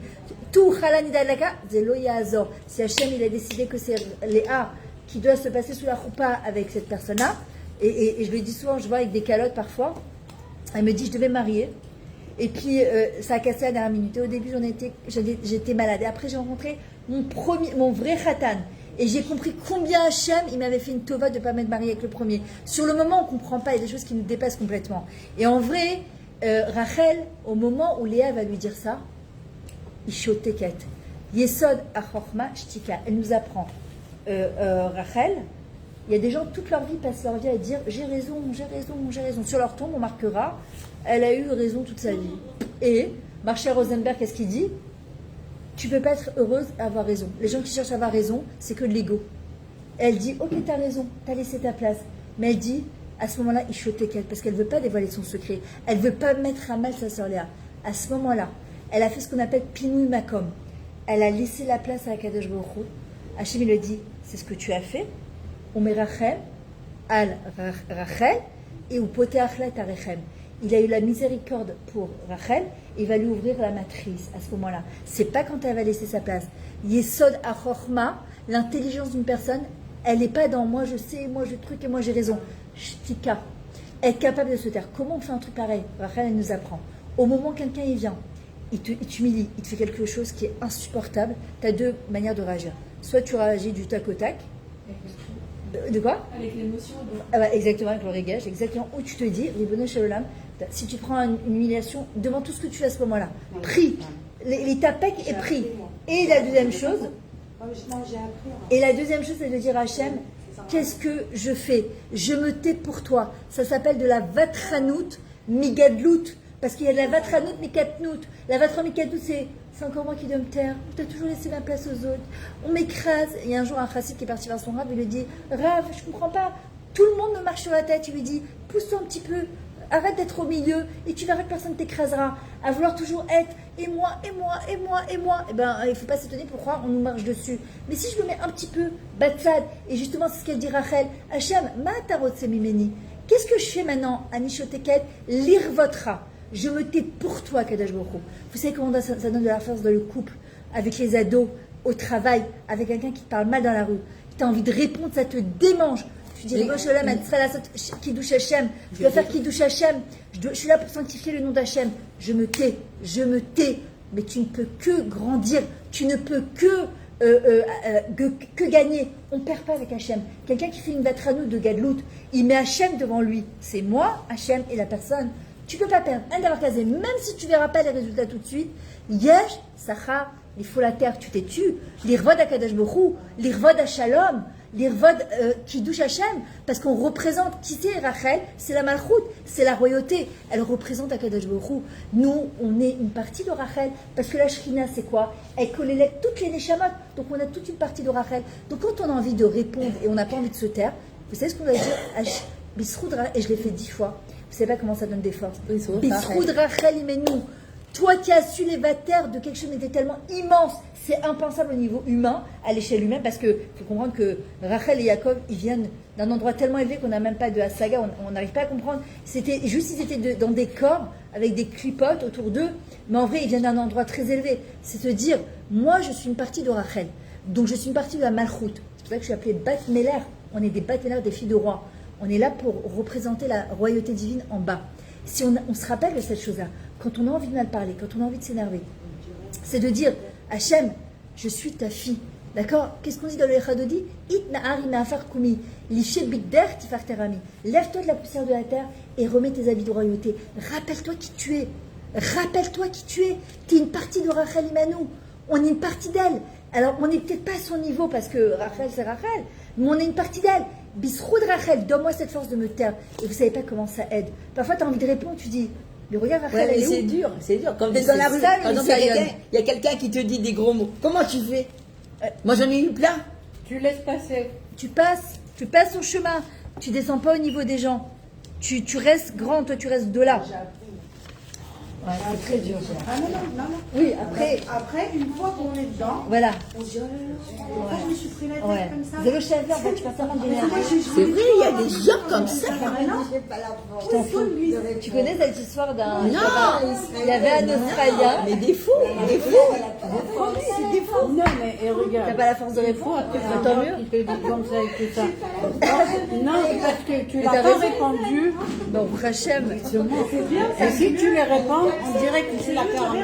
Tout chalanidalaka, zelo yazor. Si Hachem, il a décidé que c'est Léa qui doit se passer sous la choupa avec cette personne-là, et je lui dis souvent, je vois avec des calottes parfois, elle me dit, je devais me marier. Et puis, ça a cassé à la dernière minute. Et au début, j'étais malade. Et après, j'ai rencontré mon vrai khatan. Et j'ai compris combien Hachem, il m'avait fait une tova de ne pas m'être mariée avec le premier. Sur le moment, on ne comprend pas. Il y a des choses qui nous dépassent complètement. Et en vrai, Rachel, au moment où Léa va lui dire ça, Ishoteket, Yesod achorma shtika. Elle nous apprend. Rachel, il y a des gens, toute leur vie, passent leur vie à dire j'ai raison. Sur leur tombe, on marquera elle a eu raison toute sa vie. Et Marshall Rosenberg, qu'est-ce qu'il dit? Tu peux pas être heureuse à avoir raison. Les gens qui cherchent à avoir raison, c'est que de l'ego. Elle dit ok, t'as raison, t'as laissé ta place. Mais elle dit à ce moment-là, il chotait qu'elle, parce qu'elle veut pas dévoiler son secret. Elle veut pas mettre à mal sa sœur Léa. À ce moment-là, elle a fait ce qu'on appelle Pinouï Makom. Elle a laissé la place à Akadosh Baruch Hu. Hachem il lui dit c'est ce que tu as fait. Omerachem al Rachel et ou poteachlet arechem. Il a eu la miséricorde pour Rachel, et il va lui ouvrir la matrice à ce moment-là. C'est pas quand elle va laisser sa place. Yesod achorma, l'intelligence d'une personne, elle n'est pas dans moi je sais, moi je truc et moi j'ai raison. Shtika, être capable de se taire. Comment on fait un truc pareil? Rachel, elle nous apprend. Au moment où quelqu'un il vient, il t'humilie, il te fait quelque chose qui est insupportable, tu as deux manières de réagir. Soit tu réagis du tac au tac. De quoi? Avec l'émotion. Exactement, avec le régage, exactement. Où tu te dis, Ribono Shalom, si tu prends une humiliation, devant tout ce que tu fais à ce moment-là, prie, les tapeks et prie. Et la deuxième chose, c'est de dire à Hachem, qu'est-ce que je fais? Je me tais pour toi. Ça s'appelle de la vatranout migadlout. Parce qu'il y a de la vatranout mikatnout. La vatranout mikatnout, c'est encore moi qui dois me taire. Tu as toujours laissé ma place aux autres. On m'écrase. Il y a un jour un chassid qui est parti vers son Rav, il lui dit Rav, je comprends pas. Tout le monde me marche sur la tête. Il lui dit pousse-toi un petit peu. Arrête d'être au milieu et tu verras que personne ne t'écrasera. À vouloir toujours être et moi. Eh ben, il ne faut pas s'étonner pourquoi on nous marche dessus. Mais si je me mets un petit peu batsad, et justement c'est ce qu'elle dit Rachel, Hachem, ma tarot semimeni. Qu'est-ce que je fais maintenant? Anishoteket, lire votre rat. Je me tais pour toi, Kadash Baruch Hu. Vous savez comment ça donne de la force dans le couple, avec les ados, au travail, avec quelqu'un qui te parle mal dans la rue. Tu as envie de répondre, ça te démange. Tu dis, Kiddush Hashem, je dois faire Kiddush Hashem, je suis là pour sanctifier le nom d'Hachem. Je me tais, mais tu ne peux que grandir, tu ne peux que gagner. On ne perd pas avec Hachem. Quelqu'un qui fait une vatranou de Gadlout, il met Hachem devant lui. C'est moi, Hachem et la personne. Tu ne peux pas perdre. Même si tu ne verras pas les résultats tout de suite, Yesh, Sacha, il faut la terre, tu t'es tué. L'Irvod Akadash Borou, l'Irvod Shalom, l'Irvod Kiddush Hashem, parce qu'on représente, qui c'est Rachel? C'est la Malchut, c'est la royauté. Elle représente Akadash Borou. Nous, on est une partie de Rachel, parce que la Shrina, c'est quoi? Elle collait toutes les Neshamot, donc on a toute une partie de Rachel. Donc quand on a envie de répondre et on n'a pas envie de se taire, vous savez ce qu'on va dire? Bisroud, et je l'ai fait 10 fois. Vous savez pas comment ça donne des forces. Bisroud Rachel Imenu. Toi qui as su l'évater de quelque chose qui était tellement immense, c'est impensable au niveau humain, à l'échelle humaine, parce que faut comprendre que Rachel et Yaakov, ils viennent d'un endroit tellement élevé qu'on n'a même pas de Hasaga, on n'arrive pas à comprendre. C'était juste, ils étaient dans des corps avec des clipotes autour d'eux, mais en vrai, ils viennent d'un endroit très élevé. C'est se dire, moi, je suis une partie de Rachel, donc je suis une partie de la Malchut. C'est pour ça que je suis appelée Bat Meler. On est des Bat Meler, des filles de roi. On est là pour représenter la royauté divine en bas. Si on se rappelle de cette chose-là, quand on a envie de mal parler, quand on a envie de s'énerver, c'est de dire, Hachem, je suis ta fille. D'accord? Qu'est-ce qu'on dit dans le Echadodi? Lève-toi de la poussière de la terre et remets tes habits de royauté. Rappelle-toi qui tu es. Rappelle-toi qui tu es. Tu es une partie de Rachel Imanou. On est une partie d'elle. Alors, on n'est peut-être pas à son niveau parce que Rachel, c'est Rachel, mais on est une partie d'elle. Bisrou de Rachel, donne-moi cette force de me taire. Et vous savez pas comment ça aide. Parfois, tu as envie de répondre, tu dis, mais regarde Rachel, elle est c'est où? dur, c'est dur. Quand tu es Mais dans la c'est rue, ça, par le exemple, Nisayon. il y a quelqu'un qui te dit des gros mots. Comment tu fais? Moi, j'en ai eu plein. Tu laisses passer. Tu passes ton chemin. Tu descends pas au niveau des gens. Tu restes grand, toi tu restes de là. Ouais, c'est très dur. Ah non, non, non, non. Oui, après, Après, une fois qu'on est dedans, voilà. on se dit, oh là là, pourquoi je me suis pris la tête Ouais. comme ça? Zéro chaleur, tu passes tellement d'énergie. C'est vrai, il y a des gens comme ça. Je t'en fous. Tu connais cette histoire d'un. Non. Il y avait un Australien. Mais des fous, des fous. C'est des faux. Non, mais et regarde. T'as pas la force de répondre, Après, c'est tant mieux. Il te dit comme ça et tout ça. Non, parce que tu Mais l'as t'as pas raison. répondu. Donc, Hachem. Et si tu lui réponds, on dirait que tu l'as fermé.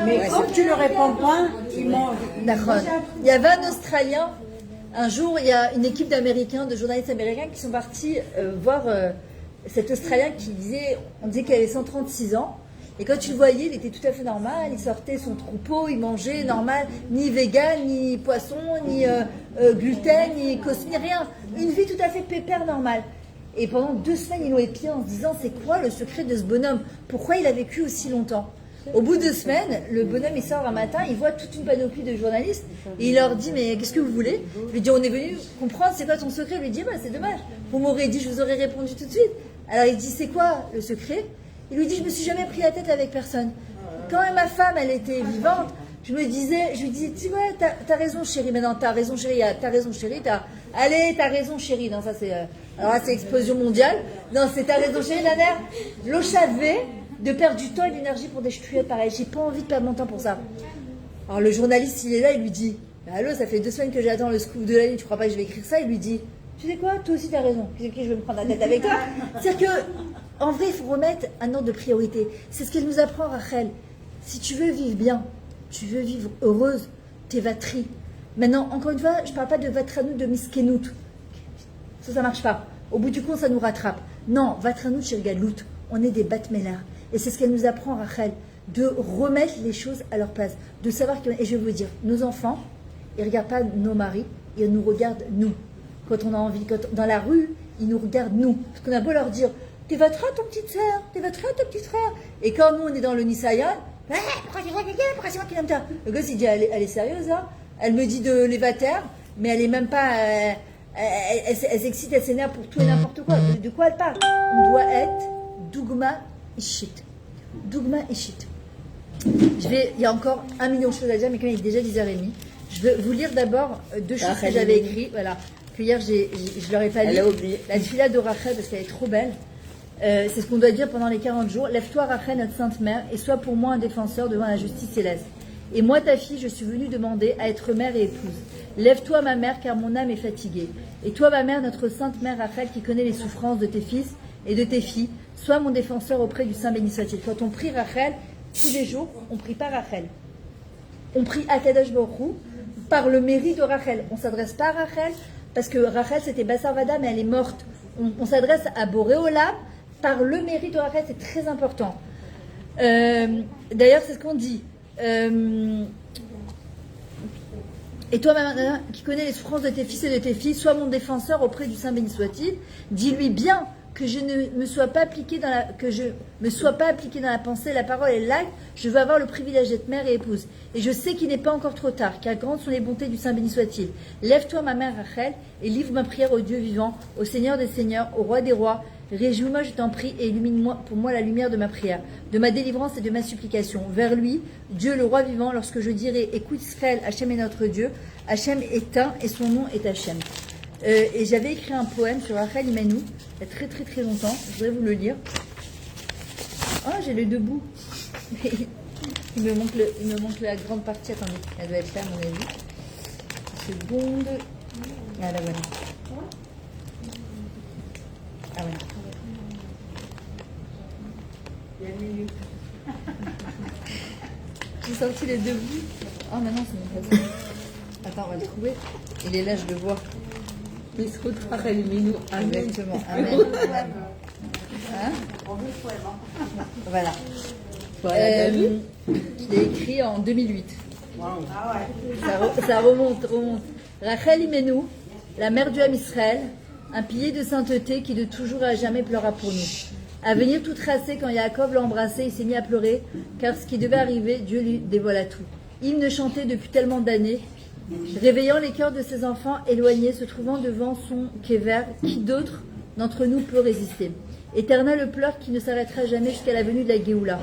Mais comme tu ne réponds pas, il mange. D'accord. Il y avait un Australien. Un jour, il y a une équipe d'Américains, de journalistes américains qui sont partis voir cet Australien qui disait, on disait qu'il avait 136 ans. Et quand tu le voyais, il était tout à fait normal. Il sortait son troupeau, il mangeait normal, ni vegan, ni poisson, ni gluten, ni cosmi, rien. Une vie tout à fait pépère, normale. Et pendant 2 semaines, ils l'ont épié en se disant, c'est quoi le secret de ce bonhomme? Pourquoi il a vécu aussi longtemps? Au bout de 2 semaines, le bonhomme il sort un matin, il voit toute une panoplie de journalistes et il leur dit, mais qu'est-ce que vous voulez? Il lui dit, on est venu comprendre c'est quoi ton secret. Il lui dit, bah, c'est dommage, vous m'aurez dit, je vous aurais répondu tout de suite. Alors il dit, c'est quoi le secret? Il lui dit, je me suis jamais pris la tête avec personne. Quand ma femme elle était vivante, je lui disais, tu vois, t'as raison chérie, maintenant t'as raison chérie, t'as raison chérie, t'as raison chérie. Non, ça c'est, alors là c'est explosion mondiale. Non, c'est t'as raison chérie, la mère. L'eau savait de perdre du temps et de l'énergie pour des ch'tuettes pareilles. J'ai pas envie de perdre mon temps pour ça. Alors le journaliste, il est là, il lui dit, allô, ça fait 2 semaines que j'attends le scoop de la nuit, tu crois pas que je vais écrire ça? Il lui dit, tu sais quoi, toi aussi t'as raison. Qui je vais me prendre la tête avec toi? C'est-à-dire que, en vrai, il faut remettre un ordre de priorité. C'est ce qu'elle nous apprend, Rachel. Si tu veux vivre bien, tu veux vivre heureuse, t'es vatri. Maintenant, encore une fois, je parle pas de vatranout, de miskenout. Ça marche pas. Au bout du compte, ça nous rattrape. Non, vatranout, chez Galout, on est des batmelars. Et c'est ce qu'elle nous apprend, Rachel, de remettre les choses à leur place. De savoir que, et je vais vous dire, nos enfants, ils ne regardent pas nos maris, ils nous regardent nous. Quand on a envie, dans la rue, ils nous regardent nous. Parce qu'on a beau leur dire, t'es vatra ton petite sœur, t'es vatra ton petit frère. Et quand nous, on est dans le Nisayan, pourquoi c'est moi qui l'aime ça? Le gosse, il dit, elle est sérieuse, là? Elle me dit de l'évater, mais elle est même pas, elle s'excite, elle s'énerve pour tout et n'importe quoi. De quoi elle parle? On doit être Dougma Ishit. Dougma Ishit. Il y a encore 1 million de choses à dire, mais quand il est déjà 10h30, je vais vous lire d'abord 2 choses que j'avais écrites. Voilà. Que hier, je leur ai pas lu. Elle a oublié. La fila de Rachel, parce qu'elle est trop belle. C'est ce qu'on doit dire pendant les 40 jours. Lève-toi, Rachel, notre sainte mère, et sois pour moi un défenseur devant la justice céleste. Et moi, ta fille, je suis venue demander à être mère et épouse. Lève-toi, ma mère, car mon âme est fatiguée. Et toi, ma mère, notre sainte mère Rachel, qui connaît les souffrances de tes fils et de tes filles, sois mon défenseur auprès du Saint béni soit-il. Quand on prie Rachel, tous les jours, on prie pas Rachel. On prie Akadosh Baruch Hu par le mérite de Rachel. On s'adresse pas à Rachel, parce que Rachel, c'était Bassar Vada, mais elle est morte. On s'adresse à Boré Olam par le mérite de Rachel, c'est très important. D'ailleurs, c'est ce qu'on dit. Et toi, ma mère, qui connais les souffrances de tes fils et de tes filles, sois mon défenseur auprès du Saint béni soit-il. Dis-lui bien que je ne me sois pas appliquée dans la pensée, la parole et l'acte. Je veux avoir le privilège d'être mère et épouse. Et je sais qu'il n'est pas encore trop tard, car grandes sont les bontés du Saint béni soit-il. Lève-toi, ma mère Rachel, et livre ma prière au Dieu vivant, au Seigneur des seigneurs, au Roi des rois, Réjouis-moi, je t'en prie, et illumine-moi pour moi la lumière de ma prière, de ma délivrance et de ma supplication. Vers lui, Dieu le roi vivant, lorsque je dirai, écoute Israël, Hachem est notre Dieu, Hachem est un et son nom est Hachem. Et j'avais écrit un poème sur Rachel Imenu, il y a très très très longtemps, je voudrais vous le lire. Ah, j'ai les deux bouts. il me manque la grande partie, attendez, elle doit être là à mon avis. Une seconde. Ah, la voilà. Ah ouais. J'ai sorti les deux bouts. Ah, maintenant c'est mon place. Attends, on va le trouver. Il est là, je le vois. Amen. Exactement. Amen. Amen. Hein? Voilà. Je l'ai écrit en 2008. Ça remonte. Rachel Imenu, la mère du Ham Israël, un pilier de sainteté qui de toujours et à jamais pleura pour nous. À venir tout tracé, quand Yaakov l'a embrassé, il s'est mis à pleurer, car ce qui devait arriver, Dieu lui dévoila tout. Hymne chanté depuis tellement d'années, réveillant les cœurs de ses enfants éloignés, se trouvant devant son kéver, qui d'autre d'entre nous peut résister? Éternel pleur qui ne s'arrêtera jamais jusqu'à la venue de la Géoula.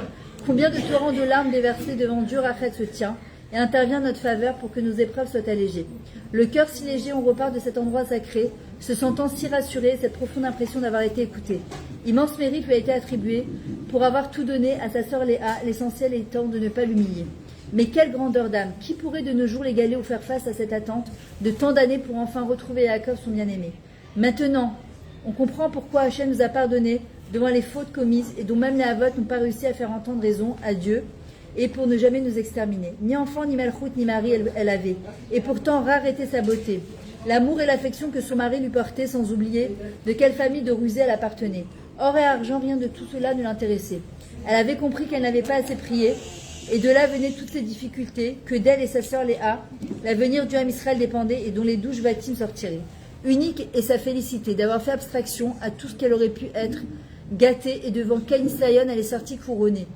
Combien de torrents de larmes déversés devant Dieu Rachel se tient et intervient en notre faveur pour que nos épreuves soient allégées. Le cœur si léger, on repart de cet endroit sacré, se sentant si rassuré, cette profonde impression d'avoir été écouté. Immense mérite lui a été attribué pour avoir tout donné à sa sœur Léa, l'essentiel étant de ne pas l'humilier. Mais quelle grandeur d'âme! Qui pourrait de nos jours l'égaler ou faire face à cette attente de tant d'années pour enfin retrouver Yaakov son bien-aimé? Maintenant, on comprend pourquoi Hachem nous a pardonné devant les fautes commises et dont même les Havot n'ont pas réussi à faire entendre raison à Dieu et pour ne jamais nous exterminer. Ni enfant, ni Malchut, ni mari elle avait. Et pourtant, rare était sa beauté. L'amour et l'affection que son mari lui portait, sans oublier de quelle famille de rusés elle appartenait. Or et argent, rien de tout cela ne l'intéressait. Elle avait compris qu'elle n'avait pas assez prié, et de là venaient toutes ces difficultés, que d'elle et sa sœur Léa, l'avenir du Ham Israël dépendait et dont les douches bâtines sortiraient. Unique est sa félicité d'avoir fait abstraction à tout ce qu'elle aurait pu être, gâtée, et devant Caïn Sayon, elle est sortie couronnée.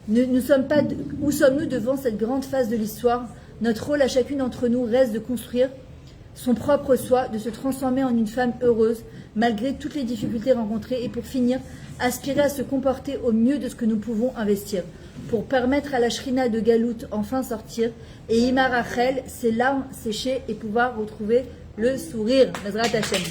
Où sommes-nous devant cette grande phase de l'histoire? Notre rôle à chacune d'entre nous reste de construire son propre soi, de se transformer en une femme heureuse, malgré toutes les difficultés rencontrées, et pour finir, aspirer à se comporter au mieux de ce que nous pouvons investir, pour permettre à la Shrina de Galout enfin sortir, et Imar Rachel, ses larmes sécher et pouvoir retrouver le sourire. Bezrat Hashem.